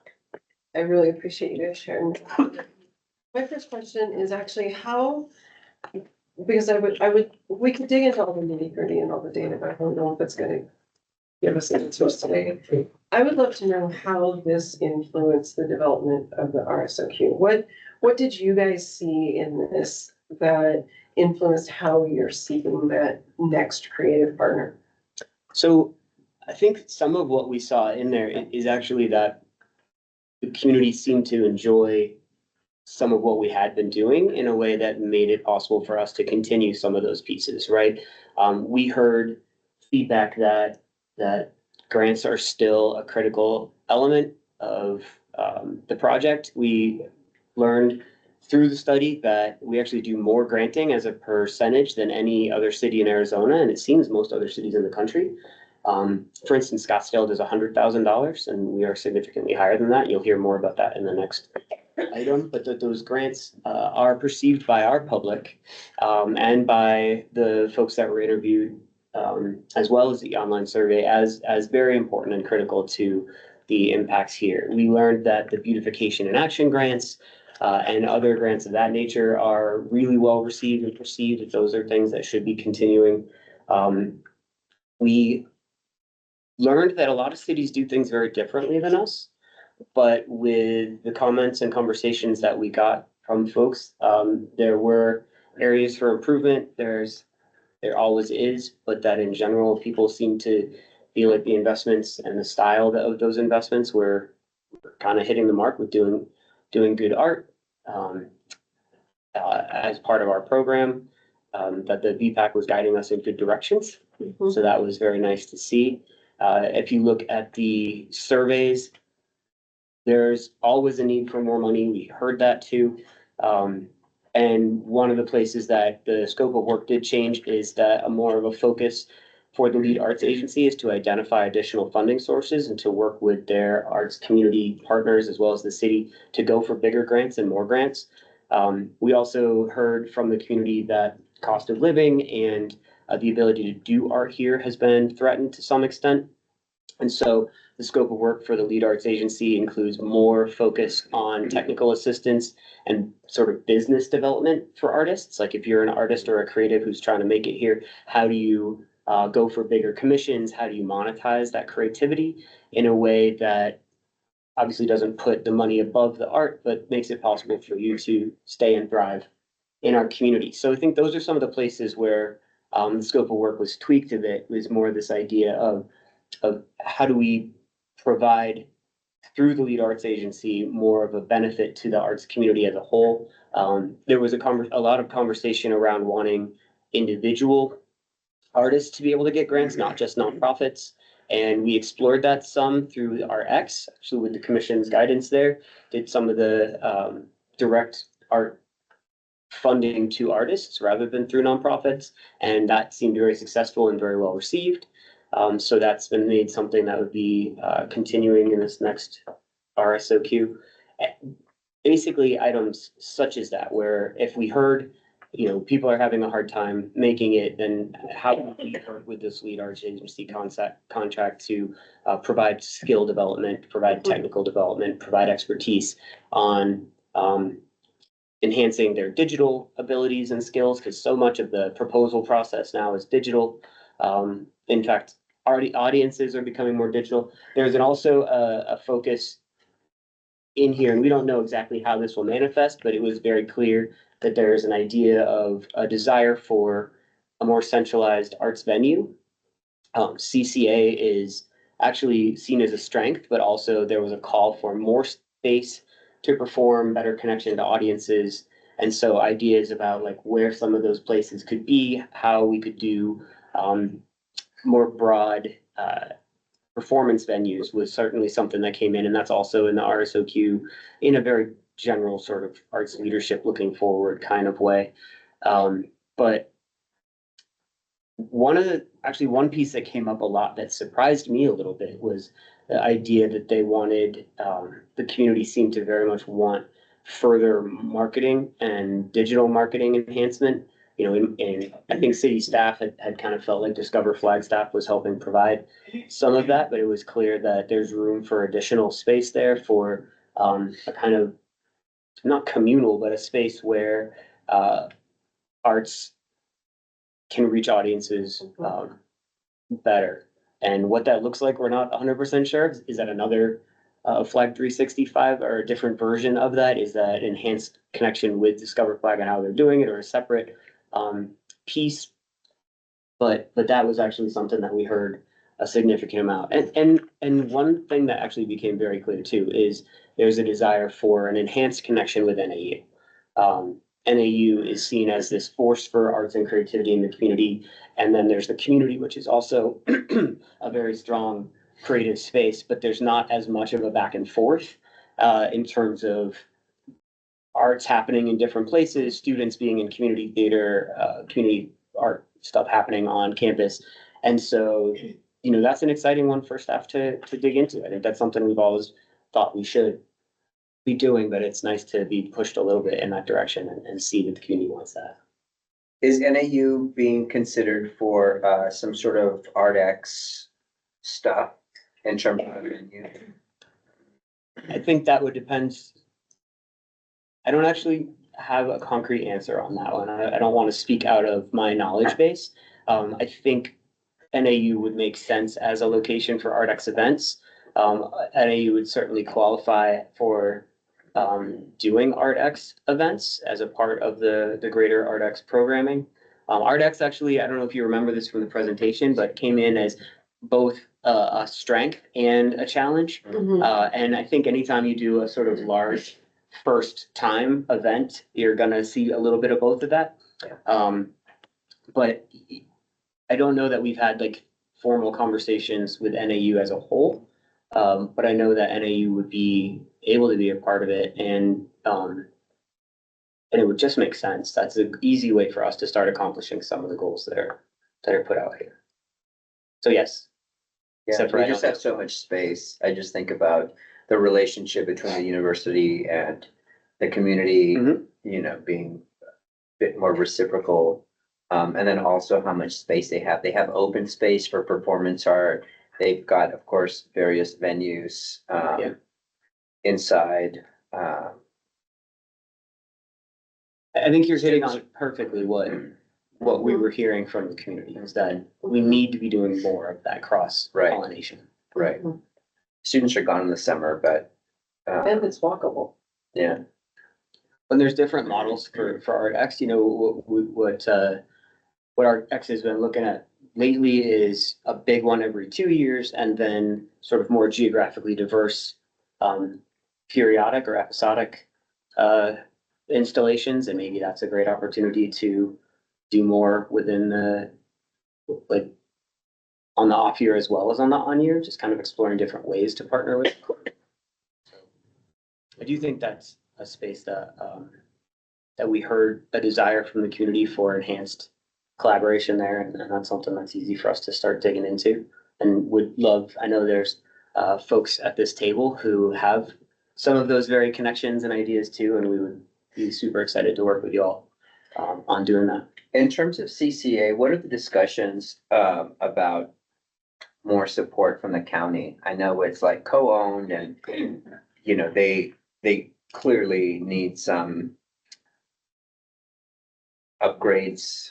I really appreciate you guys sharing. My first question is actually how, because we could dig into all the nitty gritty and all the data, but I don't know if it's gonna give us answers today. I would love to know how this influenced the development of the RSOQ. What did you guys see in this that influenced how you're seeking that next creative partner? So I think some of what we saw in there is actually that the community seemed to enjoy some of what we had been doing in a way that made it possible for us to continue some of those pieces, right? We heard feedback that grants are still a critical element of the project. We learned through the study that we actually do more granting as a percentage than any other city in Arizona, and it seems most other cities in the country. For instance, Scottsdale does $100,000, and we are significantly higher than that. You'll hear more about that in the next item, but those grants are perceived by our public and by the folks that were interviewed, as well as the online survey, as very important and critical to the impacts here. We learned that the Beautification and Action grants and other grants of that nature are really well received and perceived, that those are things that should be continuing. We learned that a lot of cities do things very differently than us, but with the comments and conversations that we got from folks, there were areas for improvement. There always is, but that in general, people seem to feel like the investments and the style of those investments were kind of hitting the mark with doing good art as part of our program, that the VPAC was guiding us in good directions. So that was very nice to see. If you look at the surveys, there's always a need for more money. We heard that too. And one of the places that the scope of work did change is that a more of a focus for the lead arts agency is to identify additional funding sources and to work with their arts community partners as well as the city to go for bigger grants and more grants. We also heard from the community that cost of living and the ability to do art here has been threatened to some extent. And so the scope of work for the lead arts agency includes more focus on technical assistance and sort of business development for artists. Like if you're an artist or a creative who's trying to make it here, how do you go for bigger commissions? How do you monetize that creativity in a way that obviously doesn't put the money above the art, but makes it possible for you to stay and thrive in our community. So I think those are some of the places where the scope of work was tweaked a bit, was more this idea of how do we provide through the lead arts agency more of a benefit to the arts community as a whole. There was a lot of conversation around wanting individual artists to be able to get grants, not just nonprofits. And we explored that some through our X, actually with the commission's guidance there, did some of the direct art funding to artists rather than through nonprofits. And that seemed very successful and very well received. So that's been made something that would be continuing in this next RSOQ. Basically, items such as that, where if we heard, people are having a hard time making it, then how can we work with this lead arts agency contract to provide skill development, provide technical development, provide expertise on enhancing their digital abilities and skills, because so much of the proposal process now is digital. In fact, already audiences are becoming more digital. There's also a focus in here, and we don't know exactly how this will manifest, but it was very clear that there's an idea of a desire for a more centralized arts venue. CCA is actually seen as a strength, but also there was a call for more space to perform, better connection to audiences. And so ideas about like where some of those places could be, how we could do more broad performance venues was certainly something that came in, and that's also in the RSOQ in a very general sort of arts leadership looking forward kind of way. But one piece that came up a lot that surprised me a little bit was the idea that they wanted, the community seemed to very much want further marketing and digital marketing enhancement. And I think city staff had kind of felt like Discover Flagstaff was helping provide some of that, but it was clear that there's room for additional space there for a kind of, not communal, but a space where arts can reach audiences better. And what that looks like, we're not 100% sure. Is that another Flag 365 or a different version of that? Is that enhanced connection with Discover Flag and how they're doing it, or a separate piece? But that was actually something that we heard a significant amount. And one thing that actually became very clear too is there's a desire for an enhanced connection with NAU. NAU is seen as this force for arts and creativity in the community. And then there's the community, which is also a very strong creative space, but there's not as much of a back and forth in terms of arts happening in different places, students being in community theater, community art stuff happening on campus. And so, that's an exciting one for staff to dig into. I think that's something we've always thought we should be doing, but it's nice to be pushed a little bit in that direction and see that the community wants that. Is NAU being considered for some sort of ArtX stuff in terms of venue? I think that would depend. I don't actually have a concrete answer on that one. I don't want to speak out of my knowledge base. I think NAU would make sense as a location for ArtX events. NAU would certainly qualify for doing ArtX events as a part of the greater ArtX programming. ArtX actually, I don't know if you remember this from the presentation, but came in as both a strength and a challenge. And I think anytime you do a sort of large first time event, you're gonna see a little bit of both of that. But I don't know that we've had like formal conversations with NAU as a whole. But I know that NAU would be able to be a part of it, and it would just make sense. That's an easy way for us to start accomplishing some of the goals that are put out here. So yes. Yeah, Except for we I just don't have so much space. I just think about the relationship between the university and the community, being a bit more reciprocal. And then also how much space they have. They have open space for performance art. They've got, of course, various venues inside. I think you're hitting on it perfectly what we were hearing from the community is that we need to be doing more of that cross pollination. Right. Students are gone in the summer, but And it's walkable. Yeah, And there's different models for Art X, you know, what Art X has been looking at lately is a big one every 2 years and then sort of more geographically diverse, periodic or episodic, installations. And maybe that's a great opportunity to do more within the, like, on the off year as well as on the on year, just kind of exploring different ways to partner with. I do think that's a space that, that we heard a desire from the community for enhanced collaboration there, and that's something that's easy for us to start digging into. And would love, I know there's folks at this table who have some of those very connections and ideas too, and we would be super excited to work with you all on doing that. in terms of CCA, what are the discussions, about more support from the county? I know it's like co-owned and, you know, they clearly need some upgrades.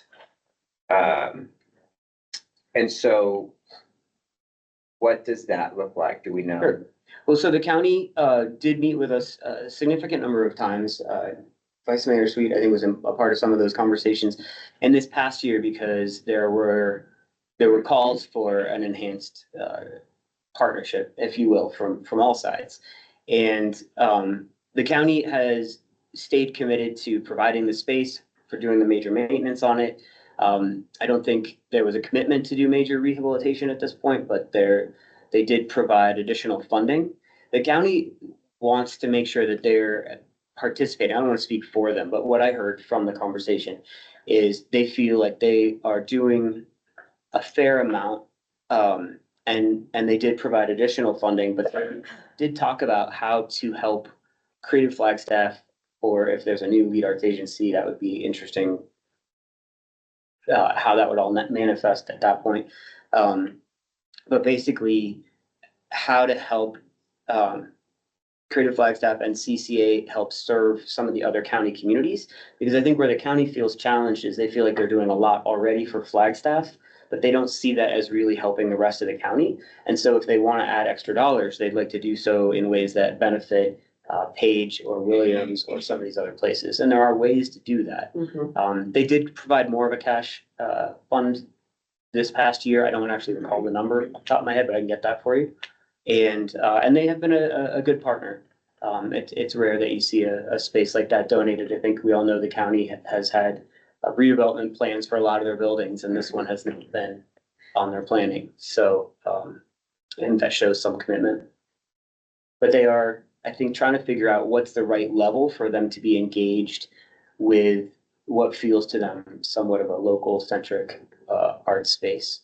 And so what does that look like? Do we know? Sure. Well, so the county did meet with us a significant number of times. Vice Mayor Sweet, I think, was a part of some of those conversations. And this past year, because there were calls for an enhanced partnership, if you will, from all sides. And the county has stayed committed to providing the space for doing the major maintenance on it. I don't think there was a commitment to do major rehabilitation at this point, but they did provide additional funding. The county wants to make sure that they're participating. I don't want to speak for them, but what I heard from the conversation is they feel like they are doing a fair amount. And they did provide additional funding, but they did talk about how to help Creative Flagstaff, or if there's a new lead arts agency, that would be interesting. How that would all manifest at that point. But basically, how to help Creative Flagstaff and CCA help serve some of the other county communities. Because I think where the county feels challenged is they feel like they're doing a lot already for Flagstaff, but they don't see that as really helping the rest of the county. And so if they want to add extra dollars, they'd like to do so in ways that benefit Page or Williams or some of these other places. And there are ways to do that. They did provide more of a cash fund this past year. I don't actually recall the number off the top of my head, but I can get that for you. And they have been a good partner. It's rare that you see a space like that donated. I think we all know the county has had redevelopment plans for a lot of their buildings, and this one has not been on their planning. So, and that shows some commitment. But they are, I think, trying to figure out what's the right level for them to be engaged with what feels to them somewhat of a local centric art space.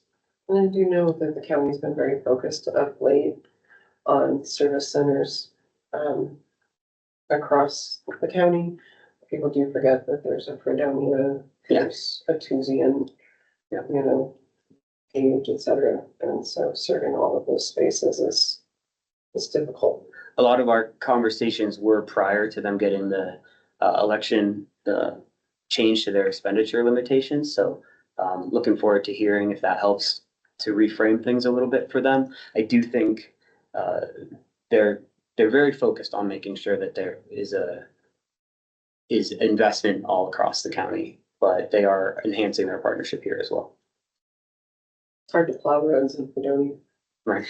And I do know that the county's been very focused of late on service centers across the county. People do forget that there's a Fredonia, there's a Tuesian, you know, Page, et cetera. And so serving all of those spaces is difficult. A lot of our conversations were prior to them getting the election, the change to their expenditure limitations. So looking forward to hearing if that helps to reframe things a little bit for them. I do think they're very focused on making sure that there is investment all across the county, but they are enhancing their partnership here as well. It's hard to plow roads in Fredonia. Right.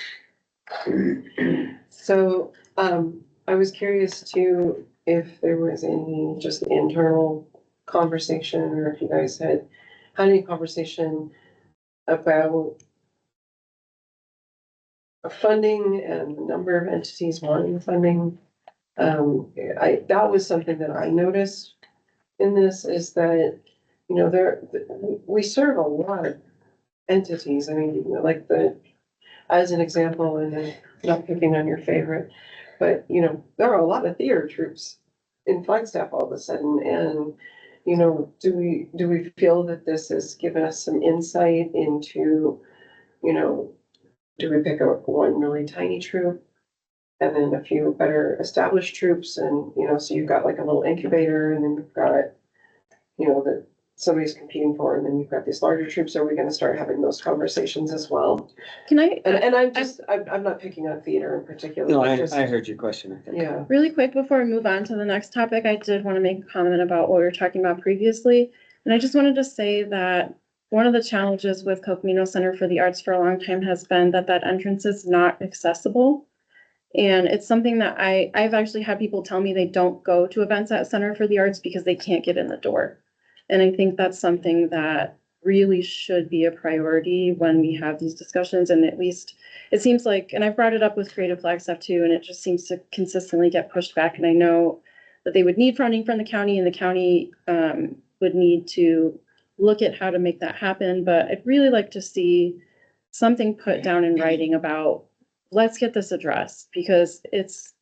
So, I was curious too, if there was any just internal conversation, or if you guys had any conversation about funding and the number of entities wanting funding. That was something that I noticed in this, is that, you know, we serve a lot of entities. I mean, you know, like as an example, and then not picking on your favorite, but, you know, there are a lot of theater troops in Flagstaff all of a sudden. And, you know, do we feel that this has given us some insight into, you know, do we pick up one really tiny troop and then a few better established troops? And, you know, so you've got like a little incubator, and then you've got, you know, somebody's competing for, and then you've got these larger troops, are we gonna start having those conversations as well? Can I, And I'm not picking on theater in particular. No, but I just- heard your question, I think. Yeah, really quick before we move on to the next topic, I did want to make a comment about what we were talking about previously. And I just wanted to say that one of the challenges with Cocamino Center for the Arts for a long time has been that that entrance is not accessible. And it's something that I've actually had people tell me they don't go to events at Center for the Arts because they can't get in the door. And I think that's something that really should be a priority when we have these discussions. And at least it seems like, and I've brought it up with Creative Flagstaff too, and it just seems to consistently get pushed back. And I know that they would need funding from the county, and the county would need to look at how to make that happen. But I'd really like to see something put down in writing about, let's get this addressed, because it's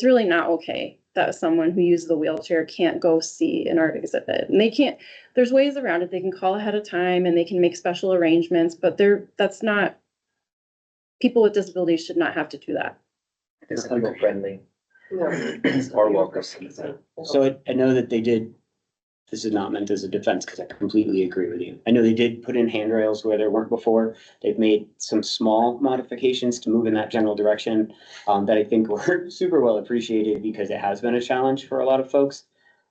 really not okay that someone who uses the wheelchair can't go see an art exhibit. And they can't, there's ways around it. They can call ahead of time and they can make special arrangements, but that's not, people with disabilities should not have to do that. Disabled friendly. no. Or welcome. So I know that they did, this is not meant as a defense, because I completely agree with you. I know they did put in handrails where there weren't before. They've made some small modifications to move in that general direction, that I think were super well appreciated, because it has been a challenge for a lot of folks.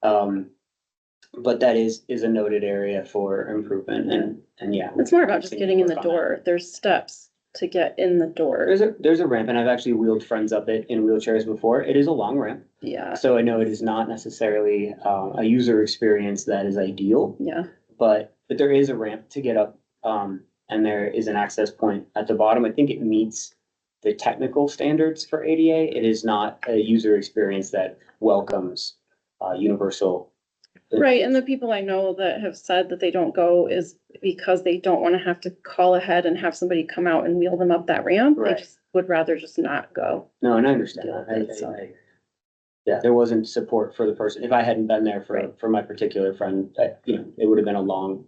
But that is a noted area for improvement, and yeah. It's more about just continue getting in to the work on that. door. There's steps to get in the door. There's a ramp, and I've actually wheeled friends up it in wheelchairs before. It is a long ramp. Yeah, So I know it is not necessarily a user experience that is ideal, yeah. but there is a ramp to get up, and there is an access point at the bottom. I think it meets the technical standards for ADA. It is not a user experience that welcomes universal. Right, and the people I know that have said that they don't go is because they don't want to have to call ahead and have somebody come out and wheel them up that ramp. They Right. just would rather just not go. No, and I understand Deal that. with it, so. Yeah, there wasn't support for the person. If I hadn't been there Right. for my particular friend, it would have been a long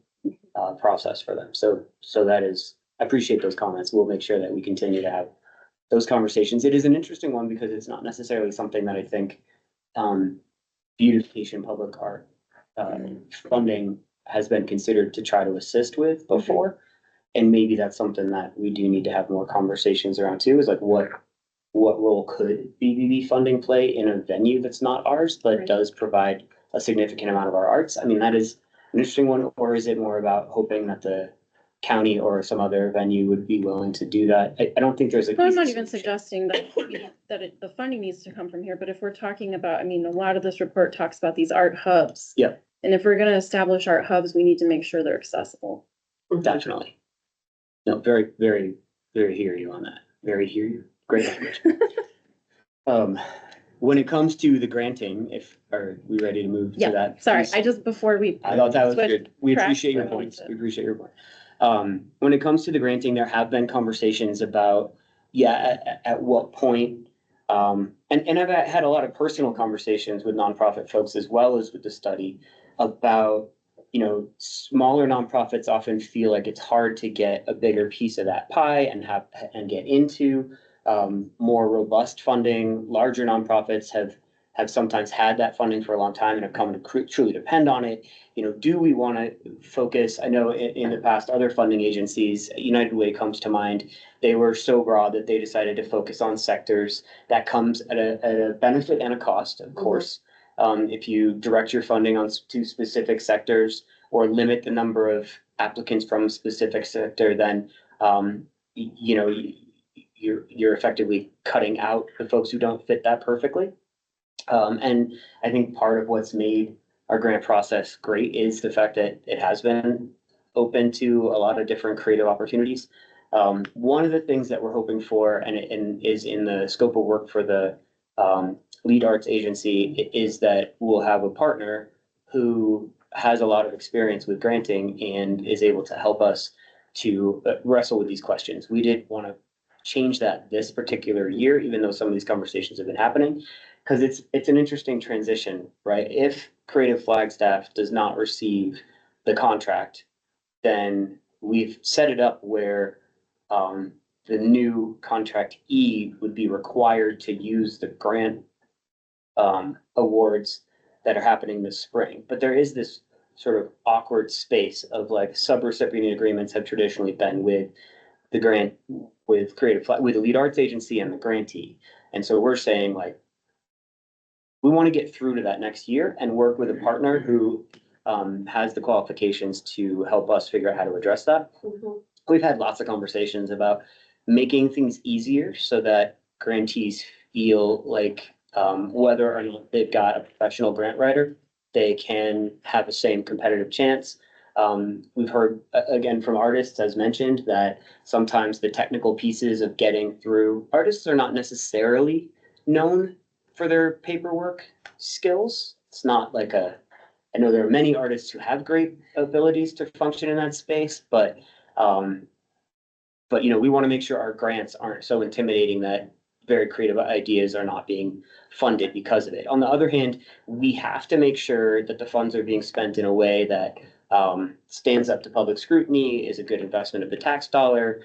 process for them. So that is, I appreciate those comments. We'll make sure that we continue to have those conversations. It is an interesting one because it's not necessarily something that I think beautification public art funding has been considered to try to assist with before. And maybe that's something that we do need to have more conversations around too, is like what role could BBB funding play in a venue that's not ours, but Right. does provide a significant amount of our arts? I mean, that is an interesting one, or is it more about hoping that the county or some other venue would be willing to do that? I don't think there's a. Well, I'm not easy even solution. suggesting that the funding needs to come from here, but if we're talking about, I mean, a lot of this report talks about these art hubs. Yeah. And if we're gonna establish art hubs, we need to make sure they're accessible. Definitely. No, very, very, very hear you on that. Very hear you. Great language. When it comes to the granting, are we ready to move to Yeah, that? sorry, piece? before we. I thought that was switch good. We tracks, appreciate your I wanted points. to- We appreciate your point. When it comes to the granting, there have been conversations about, at what point, and I've had a lot of personal conversations with nonprofit folks as well as with the study about, smaller nonprofits often feel like it's hard to get a bigger piece of that pie and get into more robust funding. Larger nonprofits have sometimes had that funding for a long time and have come to truly depend on it. Do we want to focus? I know in the past, other funding agencies, United Way comes to mind. They were so broad that they decided to focus on sectors. That comes at a benefit and a cost, of course. If you direct your funding to specific sectors or limit the number of applicants from a specific sector, then you're effectively cutting out the folks who don't fit that perfectly. And I think part of what's made our grant process great is the fact that it has been open to a lot of different creative opportunities. One of the things that we're hoping for, and is in the scope of work for the lead arts agency, is that we'll have a partner who has a lot of experience with granting and is able to help us to wrestle with these questions. We did want to change that this particular year, even though some of these conversations have been happening, because it's an interesting transition, right? If Creative Flagstaff does not receive the contract, then we've set it up where the new contractee would be required to use the grant awards that are happening this spring. But there is this sort of awkward space of like subrecipient agreements have traditionally been with the grant, with with the lead arts agency and the grantee. And so we're saying like, we want to get through to that next year and work with a partner who has the qualifications to help us figure out how to address that. We've had lots of conversations about making things easier so that grantees feel like whether or not they've got a professional grant writer, they can have the same competitive chance. We've heard again from artists, as mentioned, that sometimes the technical pieces of getting through, artists are not necessarily known for their paperwork skills. It's not like I know there are many artists who have great abilities to function in that space, but you know, we want to make sure our grants aren't so intimidating that very creative ideas are not being funded because of it. On the other hand, we have to make sure that the funds are being spent in a way that stands up to public scrutiny, is a good investment of the tax dollar,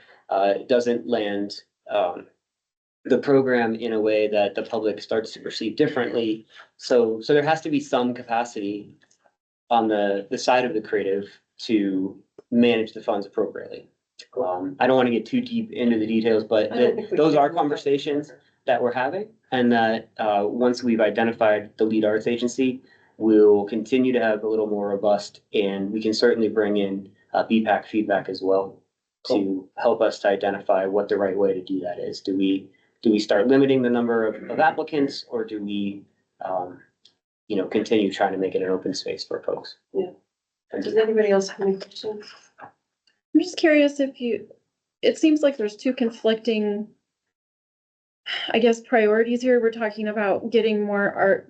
doesn't land the program in a way that the public starts to perceive differently. So there has to be some capacity on the side of the creative to manage the funds appropriately. I don't want to get too deep into the details, but those are conversations that we're having, and that once we've identified the lead arts agency, we'll continue to have a little more robust, and we can certainly bring in BPAC feedback as well to help us to identify what the right way to do that is. Do we start limiting the number of applicants, or do we you know, continue trying to make it an open space for folks? Yeah. Does anybody else have any questions? I'm just curious if it seems like there's two conflicting, I guess, priorities here. We're talking about getting more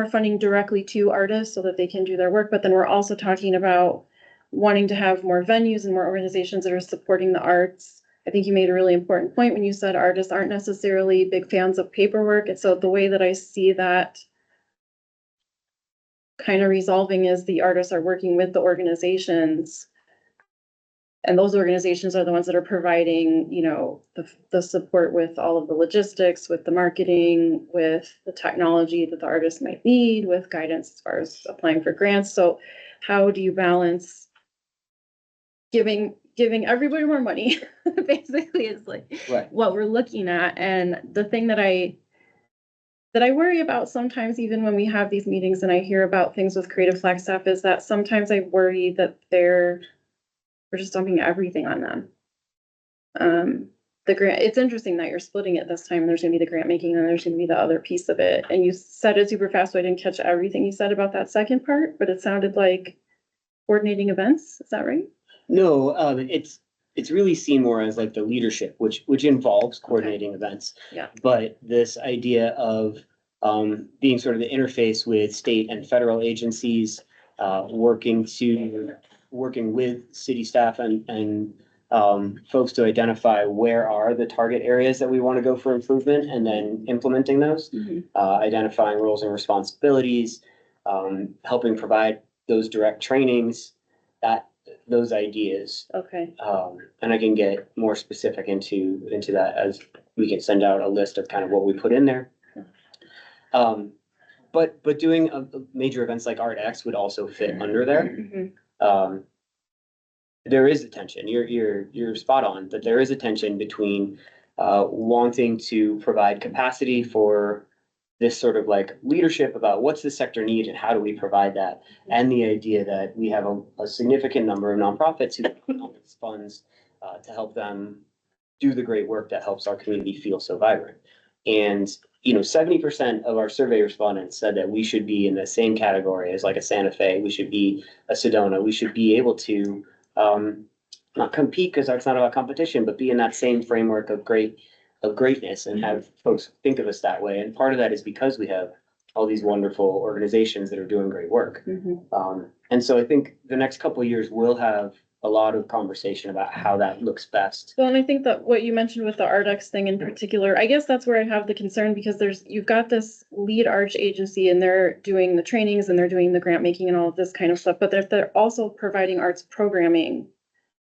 funding directly to artists so that they can do their work, but then we're also talking about wanting to have more venues and more organizations that are supporting the arts. I think you made a really important point when you said artists aren't necessarily big fans of paperwork. And so the way that I see that kind of resolving is the artists are working with the organizations, and those organizations are the ones that are providing, you know, the support with all of the logistics, with the marketing, with the technology that the artists might need, with guidance as far as applying for grants. So how do you balance giving everybody more money? Basically, is like Right. what we're looking at. And the thing that I worry about sometimes, even when we have these meetings and I hear about things with Creative Flagstaff, is that sometimes I worry that we're just dumping everything on them. The grant, it's interesting that you're splitting it this time. There's gonna be the grant making and there's gonna be the other piece of it. And you said it super fast, so I didn't catch everything you said about that second part, but it sounded like coordinating events. Is that right? No, it's really seen more as like the leadership, which involves coordinating events. Yeah. But this idea of being sort of the interface with state and federal agencies, working with city staff and folks to identify where are the target areas that we want to go for improvement, and then implementing those, identifying roles and responsibilities, helping provide those direct trainings, those ideas. Okay. And I can get more specific into that as we can send out a list of kind of what we put in there. But doing major events like Art X would also fit under there. There is a tension. You're spot on that there is a tension between wanting to provide capacity for this sort of like leadership about what's the sector need and how do we provide that, and the idea that we have a significant number of nonprofits who have funds to help them do the great work that helps our community feel so vibrant. And you know, 70% of our survey respondents said that we should be in the same category as like a Santa Fe. We should be a Sedona. We should be able to not compete, because that's not about competition, but be in that same framework of greatness and have folks think of us that way. And part of that is because we have all these wonderful organizations that are doing great work. And so I think the next couple of years we'll have a lot of conversation about how that looks best. Well, and I think that what you mentioned with the ArtX thing in particular, I guess that's where I have the concern, because you've got this lead arch agency and they're doing the trainings and they're doing the grant making and all of this kind of stuff, but if they're also providing arts programming,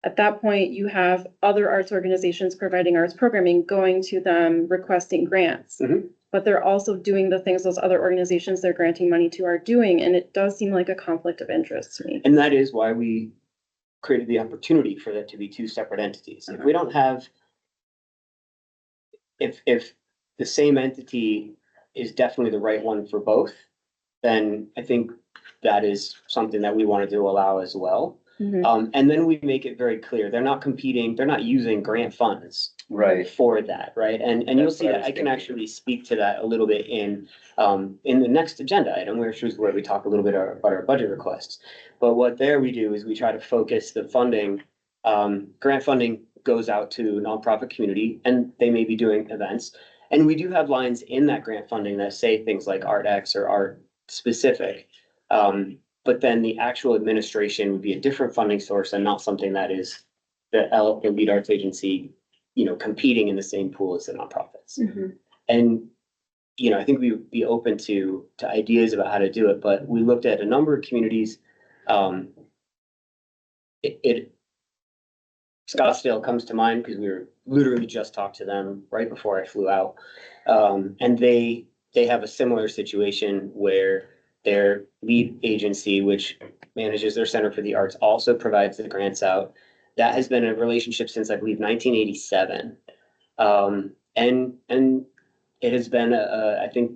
at that point you have other arts organizations providing arts programming going to them requesting grants. but they're also doing the things those other organizations they're granting money to are doing, and it does seem like a conflict of interest to me. And that is why we created the opportunity for that to be two separate entities. If we don't have, if the same entity is definitely the right one for both, then I think that is something that we wanted to allow as well. And then we make it very clear, they're not competing, they're not using grant funds Right. for that, right? And you'll That's see what I that was I can thinking. actually speak to that a little bit in the next agenda item, which is where we talk a little bit about our budget requests. But what there we do is we try to focus the funding, grant funding goes out to nonprofit community, and they may be doing events. And we do have lines in that grant funding that say things like Art X or Art specific. But then the actual administration would be a different funding source and not something that is the lead arts agency, competing in the same pool as the nonprofits. And, I think we would be open to ideas about how to do it, but we looked at a number of communities. Scottsdale comes to mind because we were literally just talked to them right before I flew out. And they have a similar situation where their lead agency, which manages their Center for the Arts, also provides the grants out. That has been a relationship since, I believe, 1987. And it has been, I think,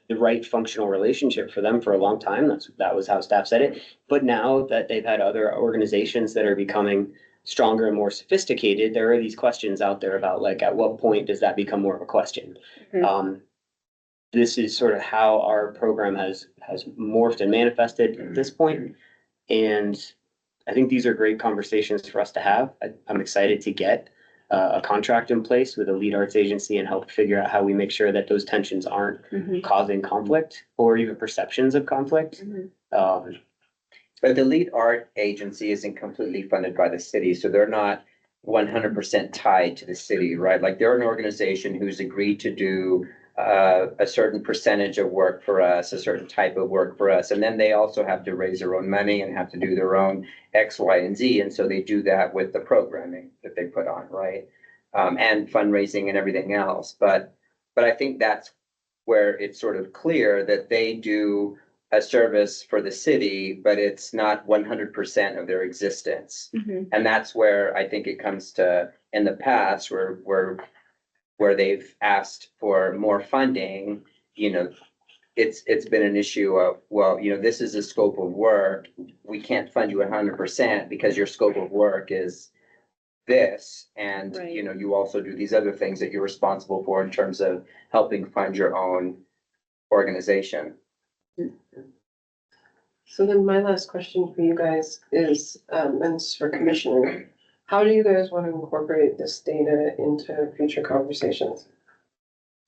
the right functional relationship for them for a long time. That was how staff said it. But now that they've had other organizations that are becoming stronger and more sophisticated, there are these questions out there about, like, at what point does that become more of a question? This is sort of how our program has morphed and manifested at this point. And I think these are great conversations for us to have. I'm excited to get a contract in place with a lead arts agency and help figure out how we make sure that those tensions aren't causing conflict or even perceptions of conflict. But the lead art agency isn't completely funded by the city, so they're not 100% tied to the city, right? Like, they're an organization who's agreed to do a certain percentage of work for us, a certain type of work for us. And then they also have to raise their own money and have to do their own X, Y, and Z. And so they do that with the programming that they put on, right? And fundraising and everything else. But I think that's where it's sort of clear that they do a service for the city, but it's not 100% of their existence. And that's where I think it comes to, in the past, where they've asked for more funding, it's been an issue of, well, this is a scope of work. We can't fund you 100% because your scope of work is this. And, Right. You also do these other things that you're responsible for in terms of helping fund your own organization. So then my last question for you guys is, and it's for commissioner, how do you guys want to incorporate this data into future conversations?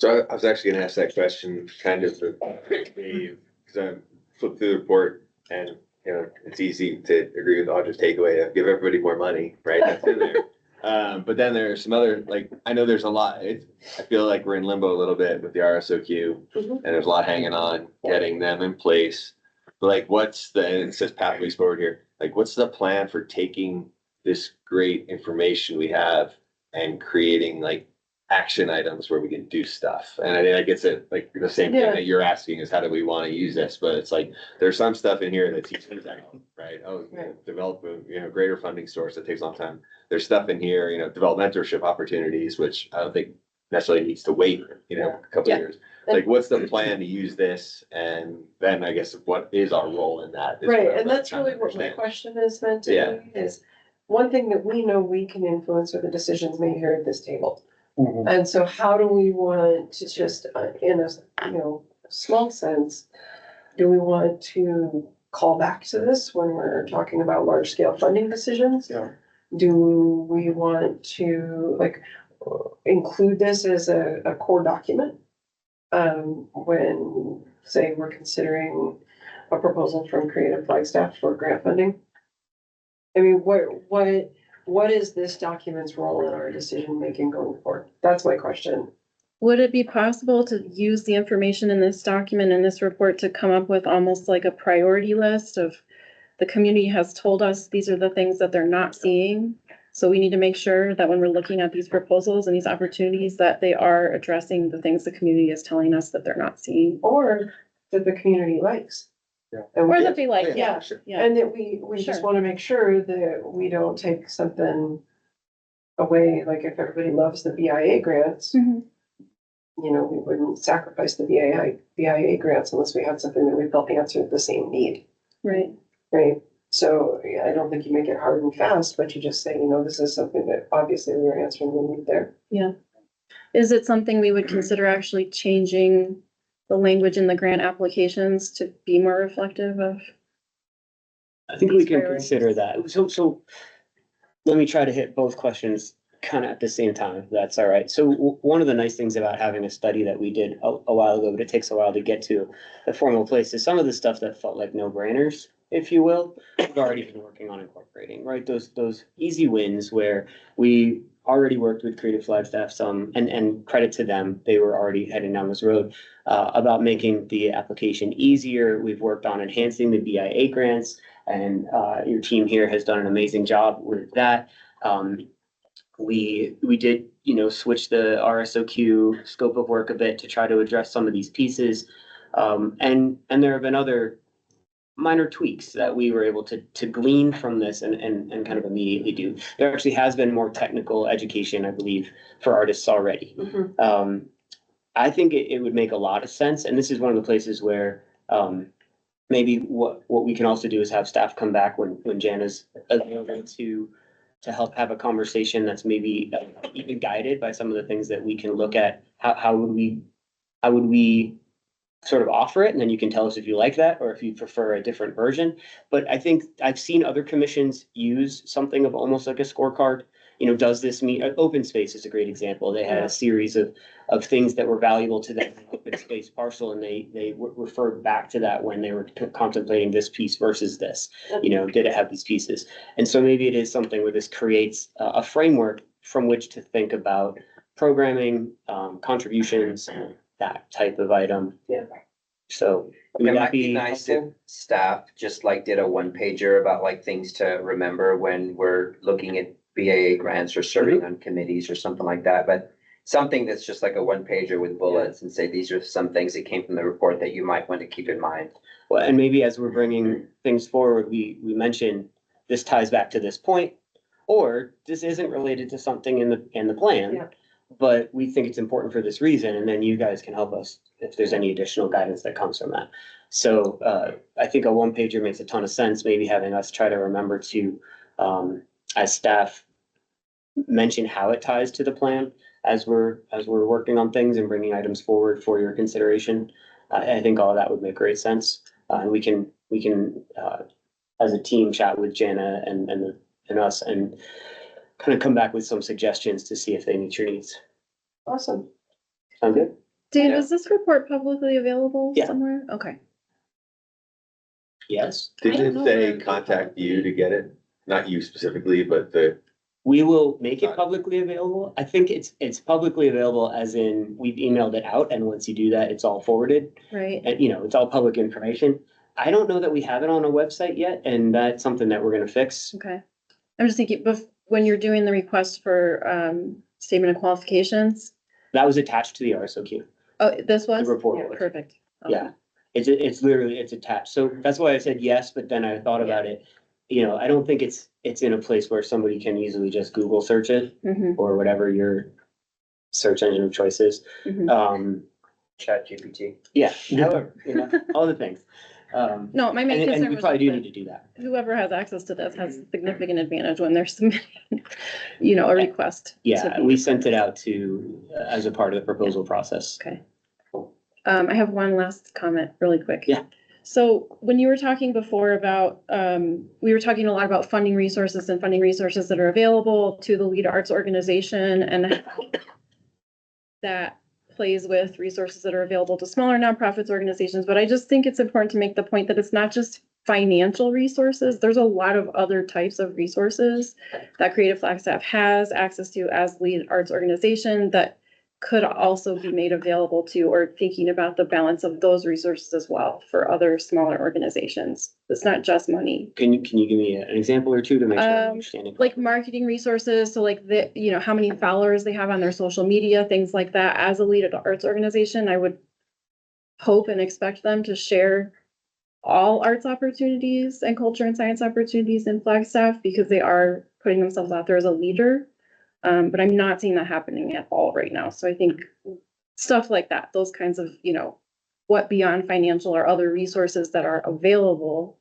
So I was actually gonna ask that question kind of because I flipped through the report and, it's easy to agree with Audra's takeaway of give everybody more money, right? That's in there. But then there's some other, like, I know there's a lot, I feel like we're in limbo a little bit with the RSOQ and there's a lot hanging on, getting them in place. But like, and it says pathways forward here, like, what's the plan for taking this great information we have and creating like action items where we can do stuff? And I think it's like the same thing that you're asking is how do we want to use this? But it's like, there's some stuff in here that teaches that, right? Develop a, greater funding source that takes a long time. There's stuff in here, develop mentorship opportunities, which I don't think necessarily needs to wait, a couple of years. Like, what's the plan to use this? And then I guess what is our role in that? Right, and that's really what my question is meant to be, is one thing that we know we can influence are the decisions made here at this table. And so how do we want to just, in a, small sense, do we want to call back to this when we're talking about large scale funding decisions? Yeah. Do we want to include this as a core document? When, say, we're considering a proposal from Creative Flagstaff for grant funding? I mean, what is this document's role in our decision making going forward? That's my question. Would it be possible to use the information in this document, in this report, to come up with almost like a priority list of the community has told us these are the things that they're not seeing? So we need to make sure that when we're looking at these proposals and these opportunities, that they are addressing the things the community is telling us that they're not seeing. Or that the community likes. Yeah. And Or we- that they like, yeah, Yeah, Sure. yeah. and that we just Sure. wanna make sure that we don't take something away, like if everybody loves the BIA grants, Mhm. you know, we wouldn't sacrifice the BIA grants unless we had something that we felt answered the same need, Right. right? So, yeah, I don't think you make it hard and fast, but you just say, you know, this is something that obviously we're answering the need there. Yeah. Is it something we would consider actually changing the language in the grant applications to be more reflective of? I think we These can priorities. consider that. So let me try to hit both questions kind of at the same time, if that's all right. So one of the nice things about having a study that we did a while ago, but it takes a while to get to the formal place, is some of the stuff that felt like no-brainers, if you will, we've already been working on incorporating, right? Those easy wins where we already worked with Creative Flagstaff some, and credit to them, they were already heading down this road, about making the application easier. We've worked on enhancing the BIA grants, and your team here has done an amazing job with that. We did, switch the RSOQ scope of work a bit to try to address some of these pieces. And there have been other minor tweaks that we were able to glean from this and kind of immediately do. There actually has been more technical education, I believe, for artists already. I think it would make a lot of sense, and this is one of the places where, maybe what we can also do is have staff come back when Jana's available to help have a conversation that's maybe even guided by some of the things that we can look at. How would we sort of offer it? And then you can tell us if you like that or if you prefer a different version. But I think I've seen other commissions use something of almost like a scorecard. Does this meet, open space is a great example. They had Yeah. a series of things that were valuable to them in the open space parcel, and they referred back to that when they were contemplating this piece versus this. Did it have these pieces? And so maybe it is something where this creates a framework from which to think about programming, contributions, that type of item. Yeah. So It would that might be be nice if helpful? staff just like did a one pager about like things to remember when we're looking at BAA grants or serving on committees or something like that, but something that's just like a one pager with bullets and say, these are some things that came from the report that you might want to keep in mind. Well, and maybe as we're bringing things forward, we mention this ties back to this point, or this isn't related to something in the plan. Yeah. But we think it's important for this reason, and then you guys can help us if there's any additional guidance that comes from that. So I think a one pager makes a ton of sense, maybe having us try to remember to, as staff, mention how it ties to the plan as we're working on things and bringing items forward for your consideration. I think all of that would make great sense. And we can as a team chat with Jana and us and kind of come back with some suggestions to see if they meet your needs. Awesome. Sound good? Dave, Yeah. is this report publicly available Yeah. somewhere? Okay. Yes. Didn't it say contact you to get it? Not you specifically, but We will make it publicly available. I think it's publicly available as in we've emailed it out, and once you do that, it's all forwarded. Right. And, it's all public information. I don't know that we have it on a website yet, and that's something that we're gonna fix. Okay. I'm just thinking, when you're doing the request for statement of qualifications, That was attached to the RSOQ, oh, this the was? report. Yeah, was. Perfect. Okay. Yeah, it's literally, it's attached. So that's why I said yes, but then I thought about it. I don't think it's in a place where somebody can easily just Google search it Mhm, or whatever your search engine of choice is. mhm. Chat GPT. Yeah, however, all the things. No, my main And concern we was probably do that need to do that. whoever has access to this has significant advantage when they're submitting, a request. to Yeah, be- we sent it out to, as a part of the proposal process. Okay. I have one last comment really quick. Yeah. So when you were talking before about, we were talking a lot about funding resources that are available to the lead arts organization and how that plays with resources that are available to smaller nonprofits organizations. But I just think it's important to make the point that it's not just financial resources. There's a lot of other types of resources that Creative Flagstaff has access to as lead arts organization that could also be made available to, or thinking about the balance of those resources as well for other smaller organizations. It's not just money. Can you give me an example or two to make sure I'm understanding? Like marketing resources, so like the, you know, how many followers they have on their social media, things like that. As a lead arts organization, I would hope and expect them to share all arts opportunities and culture and science opportunities in Flagstaff because they are putting themselves out there as a leader. But I'm not seeing that happening at all right now. So I think stuff like that, those kinds of, you know, what beyond financial or other resources that are available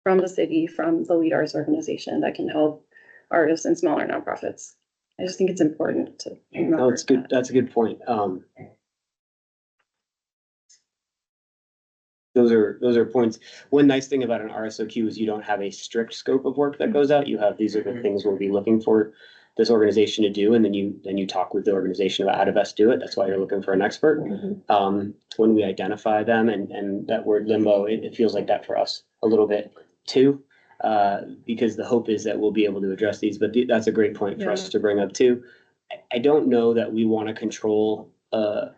from the city, from the lead arts organization that can help artists and smaller nonprofits. I just think it's important to remember. No, it's good. That's a good point. Those are points. One nice thing about an RSOQ is you don't have a strict scope of work that goes out. You have, these are the things we'll be looking for this organization to do, and then you talk with the organization about how to best do it. That's why you're looking for an expert. When we identify them and that word limbo, it feels like that for us a little bit too, because the hope is that we'll be able to address these, but that's a great point for us to bring up too. I don't know that we want to control a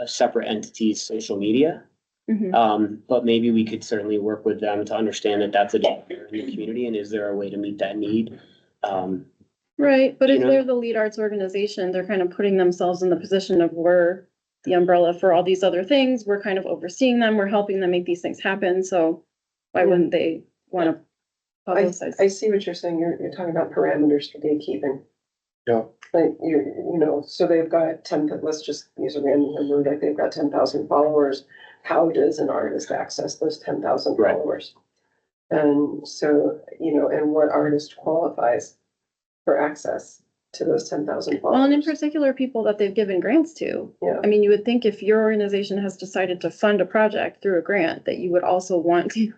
separate entity's social media. But maybe we could certainly work with them to understand that that's a need in the community, and is there a way to meet that need? Right, but You if know? they're the lead arts organization, they're kind of putting themselves in the position of we're the umbrella for all these other things. We're kind of overseeing them. We're helping them make these things happen. So why wouldn't they want to publicize? I see what you're saying. You're talking about parameters for gatekeeping. Yeah. Like you know, so they've got 10, let's just use a random number, like they've got 10,000 followers. How does an artist access those 10,000 Right. followers? And so, you know, and what artist qualifies for access to those 10,000 followers? Well, and in particular, people that they've given grants to. Yeah. I mean, you would think if your organization has decided to fund a project through a grant, that you would also want to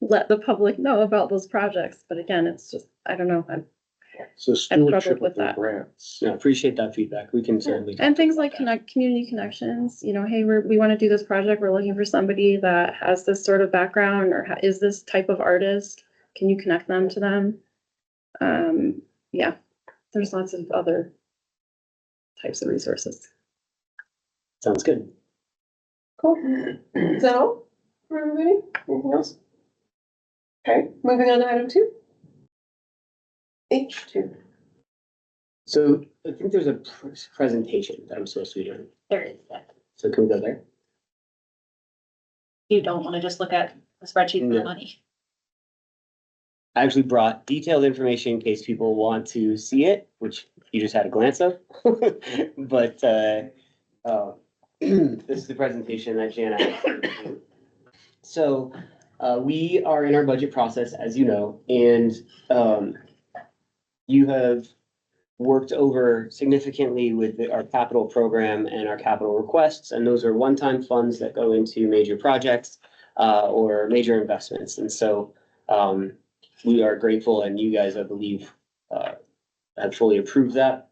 let the public know about those projects. But again, it's just, I don't know. So stewardship with of their that. grants. Yeah, appreciate that feedback. We can certainly. And things like community connections, you know, hey, we want to do this project. We're looking for somebody that has this sort of background or is this type of artist. Can you connect them to them? Yeah, there's lots of other types of resources. Sounds good. Cool. Is that all for everybody? Anything else? Okay, moving on to item 2. H2. So I think there's a presentation that I'm supposed to be doing. There is that. So can we go there? You don't want to just look at the spreadsheet for No. the money. I actually brought detailed information in case people want to see it, which you just had a glance of. But this is the presentation that Jana had. So we are in our budget process, as you know, and you have worked over significantly with our capital program and our capital requests, and those are one-time funds that go into major projects or major investments. And so we are grateful, and you guys, I believe, have fully approved that.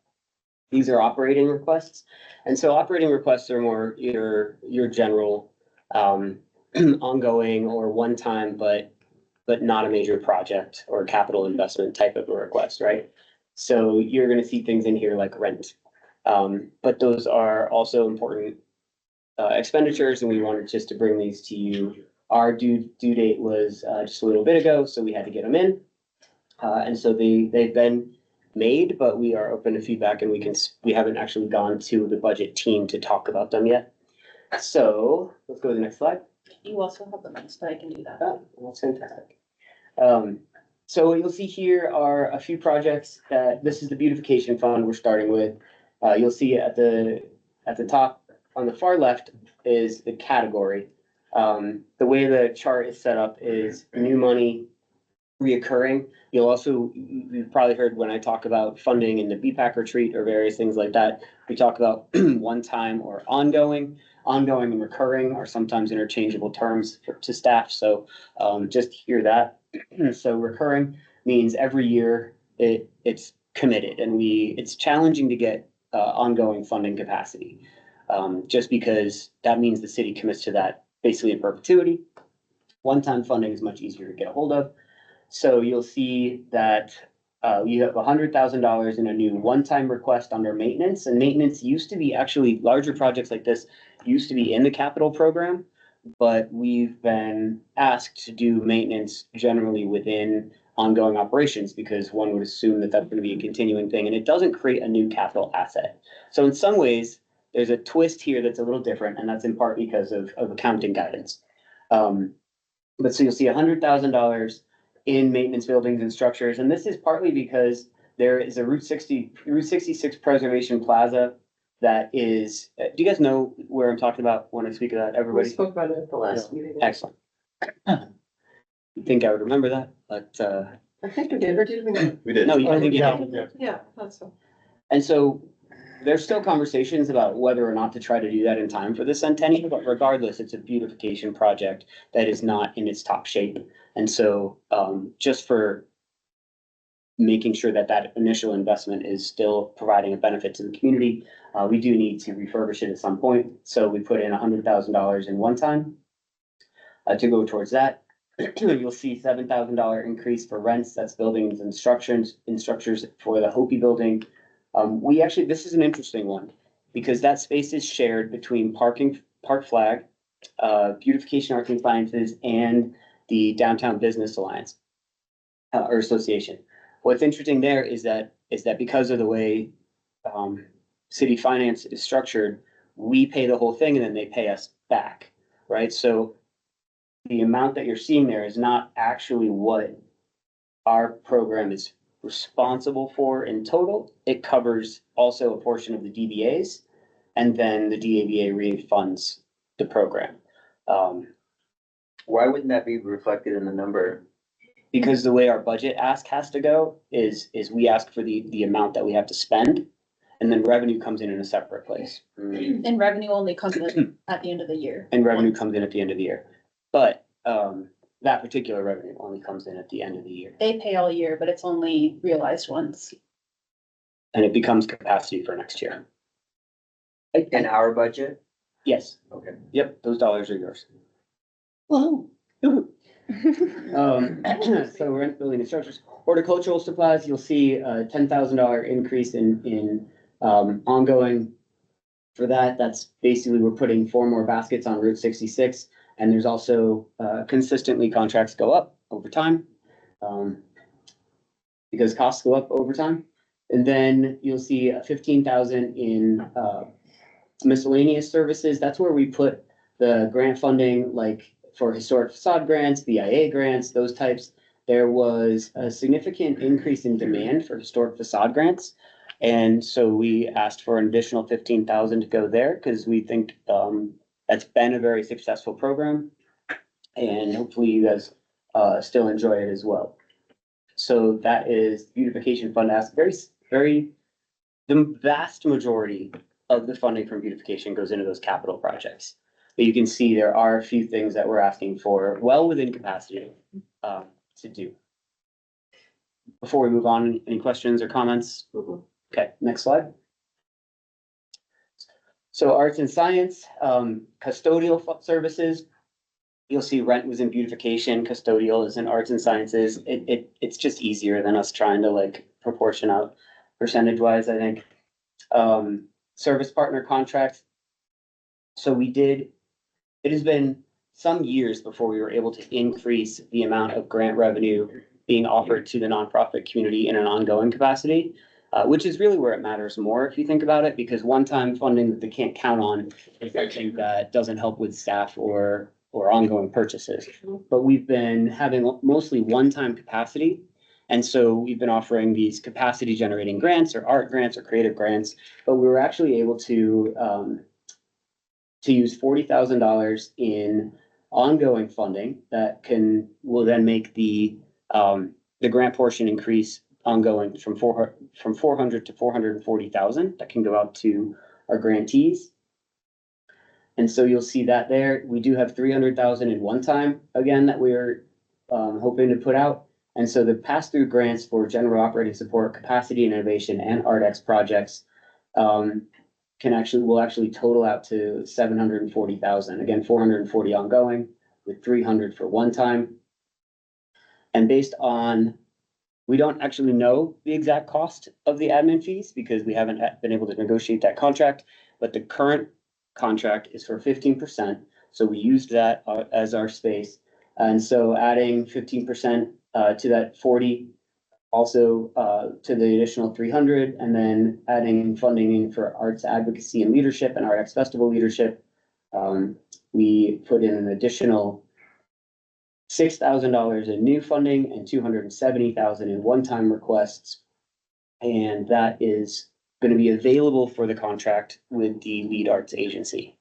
These are operating requests. And so operating requests are more your general ongoing or one-time, but not a major project or capital investment type of a request, right? So you're gonna see things in here like rent. But those are also important expenditures, and we wanted just to bring these to you. Our due date was just a little bit ago, so we had to get them in. And so they've been made, but we are open to feedback, and we haven't actually gone to the budget team to talk about them yet. So let's go to the next slide. You also have the minutes, but I can do that. Oh, that's fantastic. So what you'll see here are a few projects that, this is the beautification fund we're starting with. You'll see at the top on the far left is the category. The way the chart is set up is new money, reoccurring. You've probably heard when I talk about funding in the BPAC retreat or various things like that, we talk about one time or ongoing. Ongoing and recurring are sometimes interchangeable terms to staff, so just hear that. So recurring means every year it's committed, and it's challenging to get ongoing funding capacity. Just because that means the city commits to that basically in perpetuity. One-time funding is much easier to get a hold of. So you'll see that you have $100,000 in a new one-time request under maintenance, and maintenance used to be actually larger projects like this used to be in the capital program. But we've been asked to do maintenance generally within ongoing operations because one would assume that that's going to be a continuing thing and it doesn't create a new capital asset. So in some ways, there's a twist here that's a little different, and that's in part because of accounting guidance. But so you'll see $100,000 in maintenance buildings and structures, and this is partly because there is a Route 66 Preservation Plaza that is, do you guys know where I'm talking about when I speak of that, We everybody? spoke about it at the last meeting. Excellent. You'd think I would remember that, but, I think we did, or did we not? We did. no, you don't think you Yeah. did. Yeah, that's so. And so there's still conversations about whether or not to try to do that in time for the centennial, but regardless, it's a beautification project that is not in its top shape. And so, just for making sure that that initial investment is still providing a benefit to the community, we do need to refurbish it at some point. So we put in $100,000 in one time to go towards that. You'll see $7,000 increase for rents. That's buildings and structures for the Hopi building. We actually, this is an interesting one because that space is shared between Park Flag, Beautification Arts and Sciences, and the Downtown Business Alliance or Association. What's interesting there is that because of the way city finance is structured, we pay the whole thing and then they pay us back, right? So the amount that you're seeing there is not actually what our program is responsible for in total. It covers also a portion of the DBAs, and then the DABA refunds the program. Why wouldn't that be reflected in the number? Because the way our budget ask has to go is we ask for the amount that we have to spend, and then revenue comes in a separate place. And revenue only comes in at the end of the year. And revenue comes in at the end of the year. But, that particular revenue only comes in at the end of the year. They pay all year, but it's only realized once. And it becomes capacity for next year. In our budget? Yes, Okay. yep, those dollars are yours. Whoa. So rent, building and structures, horticultural supplies, you'll see a $10,000 increase in ongoing. For that, that's basically, we're putting 4 more baskets on Route 66. And there's also, consistently contracts go up over time. Because costs go up over time. And then you'll see 15,000 in, miscellaneous services. That's where we put the grant funding, like for historic facade grants, BIA grants, those types. There was a significant increase in demand for historic facade grants. And so we asked for an additional 15,000 to go there because we think, that's been a very successful program. And hopefully you guys still enjoy it as well. So that is beautification fund ask. The vast majority of the funding from beautification goes into those capital projects. But you can see there are a few things that we're asking for well within capacity to do. Before we move on, any questions or comments? Okay, next slide. So arts and science, custodial services. You'll see rent was in beautification, custodial is in arts and sciences. It's just easier than us trying to like proportion out percentage wise, I think. Service partner contracts. So it has been some years before we were able to increase the amount of grant revenue being offered to the nonprofit community in an ongoing capacity. Which is really where it matters more if you think about it, because one-time funding that they can't count on is something that doesn't help with staff or ongoing purchases. But we've been having mostly one-time capacity. And so we've been offering these capacity generating grants or art grants or creative grants, but we were actually able to use $40,000 in ongoing funding that will then make the grant portion increase ongoing from 400 to 440,000 that can go out to our grantees. And so you'll see that there. We do have 300,000 in one time again that we're hoping to put out. And so the pass-through grants for general operating support, capacity and innovation, and ArtX projects will actually total out to 740,000. Again, 440 ongoing with 300 for one time. And based on We don't actually know the exact cost of the admin fees because we haven't been able to negotiate that contract, but the current contract is for 15%. So we used that as our space. And so adding 15% to that 40, also to the additional 300, and then adding funding in for arts advocacy and leadership and RX Festival leadership. We put in an additional $6,000 in new funding and $270,000 in one-time requests. And that is going to be available for the contract with the lead arts agency.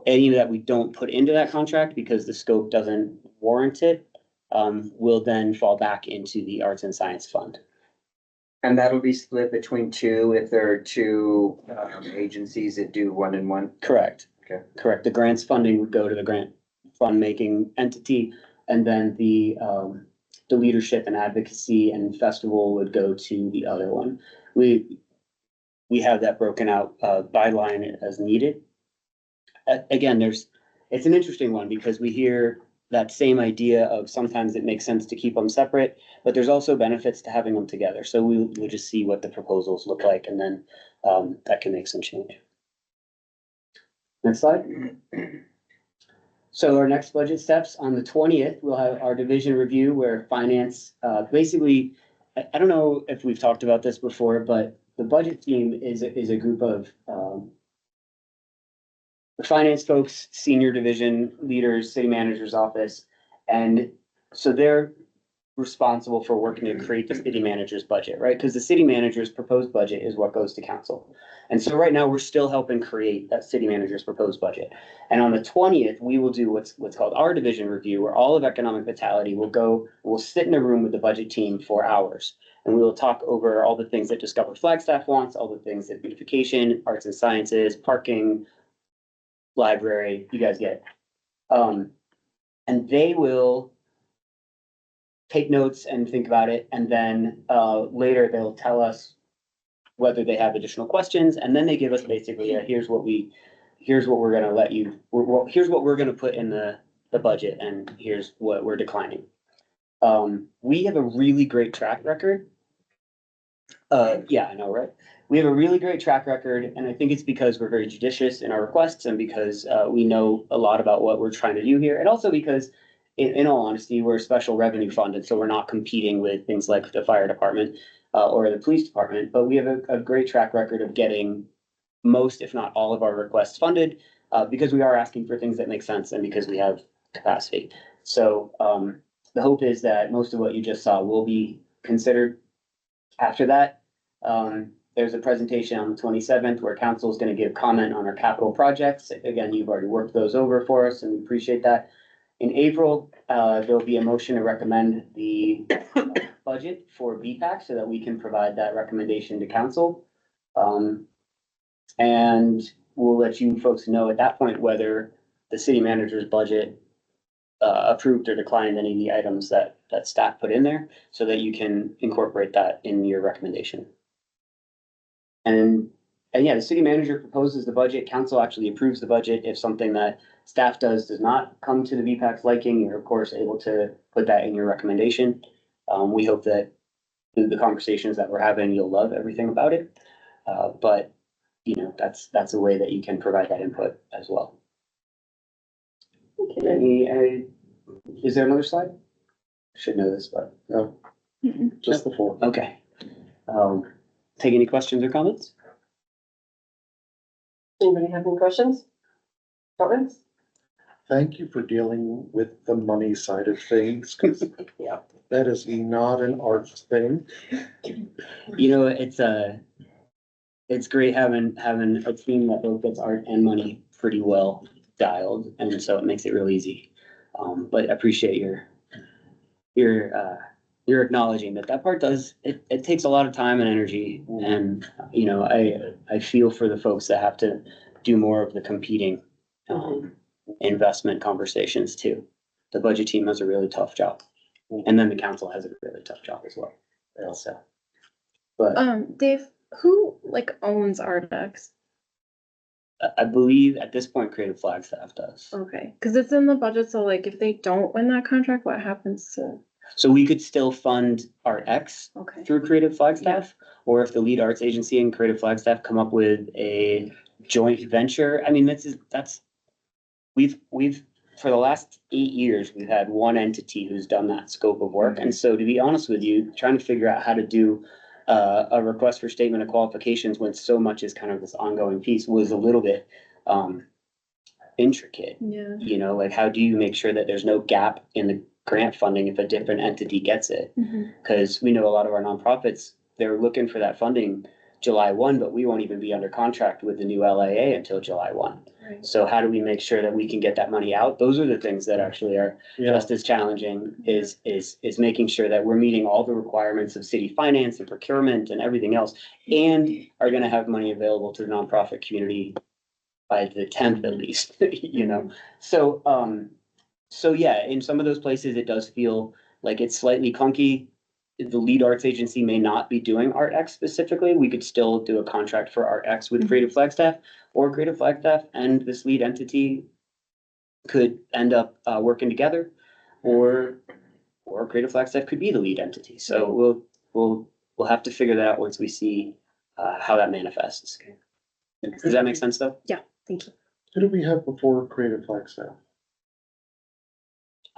Any that we don't put into that contract because the scope doesn't warrant it, will then fall back into the Arts and Science Fund. And that'll be split between two if there are two agencies that do one and one. Correct. Okay. Correct. The grants funding would go to the grant fund making entity, and then the leadership and advocacy and festival would go to the other one. We have that broken out by line as needed. Again, it's an interesting one because we hear that same idea of sometimes it makes sense to keep them separate, but there's also benefits to having them together. So we'll just see what the proposals look like, and then that can make some change. Next slide. So our next budget steps on the 20th, we'll have our division review where finance, basically, I don't know if we've talked about this before, but the budget team is a group of the finance folks, senior division leaders, city manager's office. And so they're responsible for working to create the city manager's budget, right? Because the city manager's proposed budget is what goes to council. And so right now we're still helping create that city manager's proposed budget. And on the 20th, we will do what's called our division review, where all of economic vitality we'll sit in a room with the budget team for hours. And we will talk over all the things that Discover Flagstaff wants, all the things that Beautification, Arts and Sciences, parking, library, you guys get. And they will take notes and think about it. And then later they'll tell us whether they have additional questions. And then they give us basically here's what we're gonna let you, here's what we're gonna put in the budget, and here's what we're declining. We have a really great track record. Yeah, I know, right? We have a really great track record, and I think it's because we're very judicious in our requests and because we know a lot about what we're trying to do here. And also because, in all honesty, we're special revenue funded, so we're not competing with things like the fire department or the police department. But we have a great track record of getting most, if not all of our requests funded because we are asking for things that make sense and because we have capacity. So the hope is that most of what you just saw will be considered. After that, there's a presentation on the 27th where council is going to give comment on our capital projects. Again, you've already worked those over for us and we appreciate that. In April, there'll be a motion to recommend the budget for BPAC so that we can provide that recommendation to council. And we'll let you folks know at that point whether the city manager's budget approved or declined any of the items that staff put in there so that you can incorporate that in your recommendation. And yeah, the city manager proposes the budget, council actually approves the budget. If something that staff does not come to the VPAC's liking, you're of course able to put that in your recommendation. We hope that the conversations that we're having, you'll love everything about it. But you know, that's a way that you can provide that input as well. Okay, is there another slide? Should know this, but no, Just the four. okay. Take any questions or comments? Anybody have any questions? Comments? Thank you for dealing with the money side of things, because Yeah. that is not an arts thing. You know, it's great having a team that both gets art and money pretty well dialed, and so it makes it real easy. But I appreciate you're acknowledging that part does, it takes a lot of time and energy. And, you know, I feel for the folks that have to do more of the competing investment conversations too. The budget team has a really tough job. And then the council has a really tough job as well. So, but Dave, who owns Ardex? I believe at this point, Creative Flagstaff does. Okay, because it's in the budget, so if they don't win that contract, what happens to? So we could still fund ArtX Okay. through Creative Flagstaff, or if the lead arts agency and Creative Flagstaff come up with a joint venture, I mean, we've, for the last 8 years, we've had one entity who's done that scope of work. And so to be honest with you, trying to figure out how to do a request for statement of qualifications when so much is kind of this ongoing piece was a little bit intricate. Yeah. You know, like how do you make sure that there's no gap in the grant funding if a different entity gets it? Because we know a lot of our nonprofits, they're looking for that funding July 1, but we won't even be under contract with the new LAA until July 1. Right. So how do we make sure that we can get that money out? Those are the things that actually are Yeah, just as challenging is making sure that we're meeting all the requirements of city finance and procurement and everything else, and are gonna have money available to the nonprofit community by the 10th at least, you know? So, so yeah, in some of those places, it does feel like it's slightly clunky. The lead arts agency may not be doing ArtX specifically. We could still do a contract for ArtX with Creative Flagstaff, or Creative Flagstaff and this lead entity could end up working together, or Creative Flagstaff could be the lead entity. So we'll have to figure that out once we see how that manifests. Does that make sense though? Thank you. who did we have before Creative Flagstaff?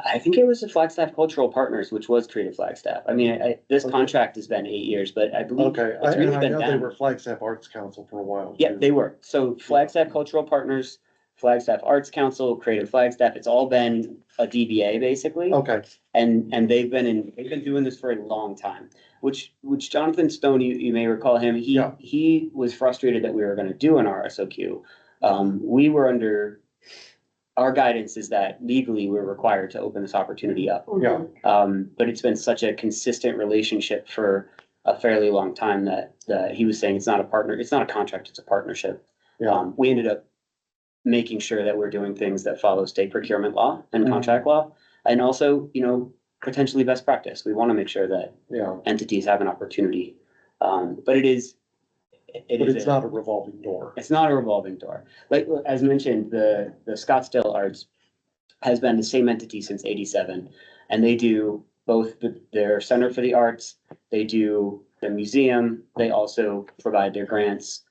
I think it was the Flagstaff Cultural Partners, which was Creative Flagstaff. I mean, this Okay. contract has been 8 years, but I believe Okay, it's really and I been know they them. were Flagstaff Arts Council for a while. Yeah, too. they were. So Flagstaff Cultural Partners, Flagstaff Arts Council, Creative Flagstaff, it's all been a DBA basically. Okay, And they've been doing this for a long time, which Jonathan Stone, you may recall him, Yeah. he was frustrated that we were gonna do an RSOQ. We were under, our guidance is that legally we're required to open this opportunity up. yeah, But it's been such a consistent relationship for a fairly long time that he was saying it's not a partner, it's not a contract, it's a partnership. yeah, We ended up making sure that we're doing things that follow state procurement law and Mhm. contract law. And also, you know, potentially best practice. We want to make sure that yeah, entities have an opportunity. But it is. but it's not a revolving door. It's not a revolving door. Like, as mentioned, the Scottsdale Arts has been the same entity since '87. And they do both their Center for the Arts, they do the museum, they also provide their grants.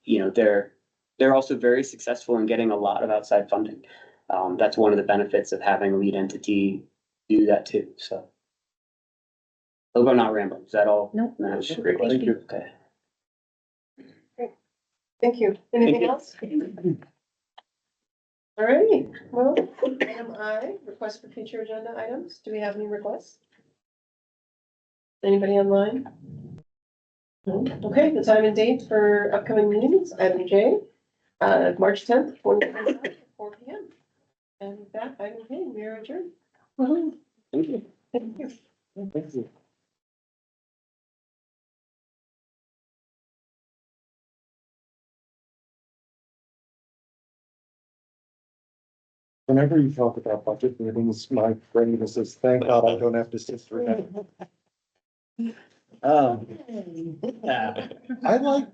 You know, they're also very successful in getting a lot of outside funding. That's one of the benefits of having a lead entity do that too, so. Hope I'm not rambling. Is that all? Nope. That's a Thank great question. you. Okay. Thank you. Anything you. else? All right, well, item I, request for future agenda items. Do we have any requests? Anybody online? No? Okay, the time and date for upcoming meetings, item J, March 10th, 2025, 4 p.m. And with that, item K, we are adjourned. Thank you. Thank you. Thank you. Whenever you talk about budget meetings, my brain is says, thank God I don't have to sit through that. Yeah. I like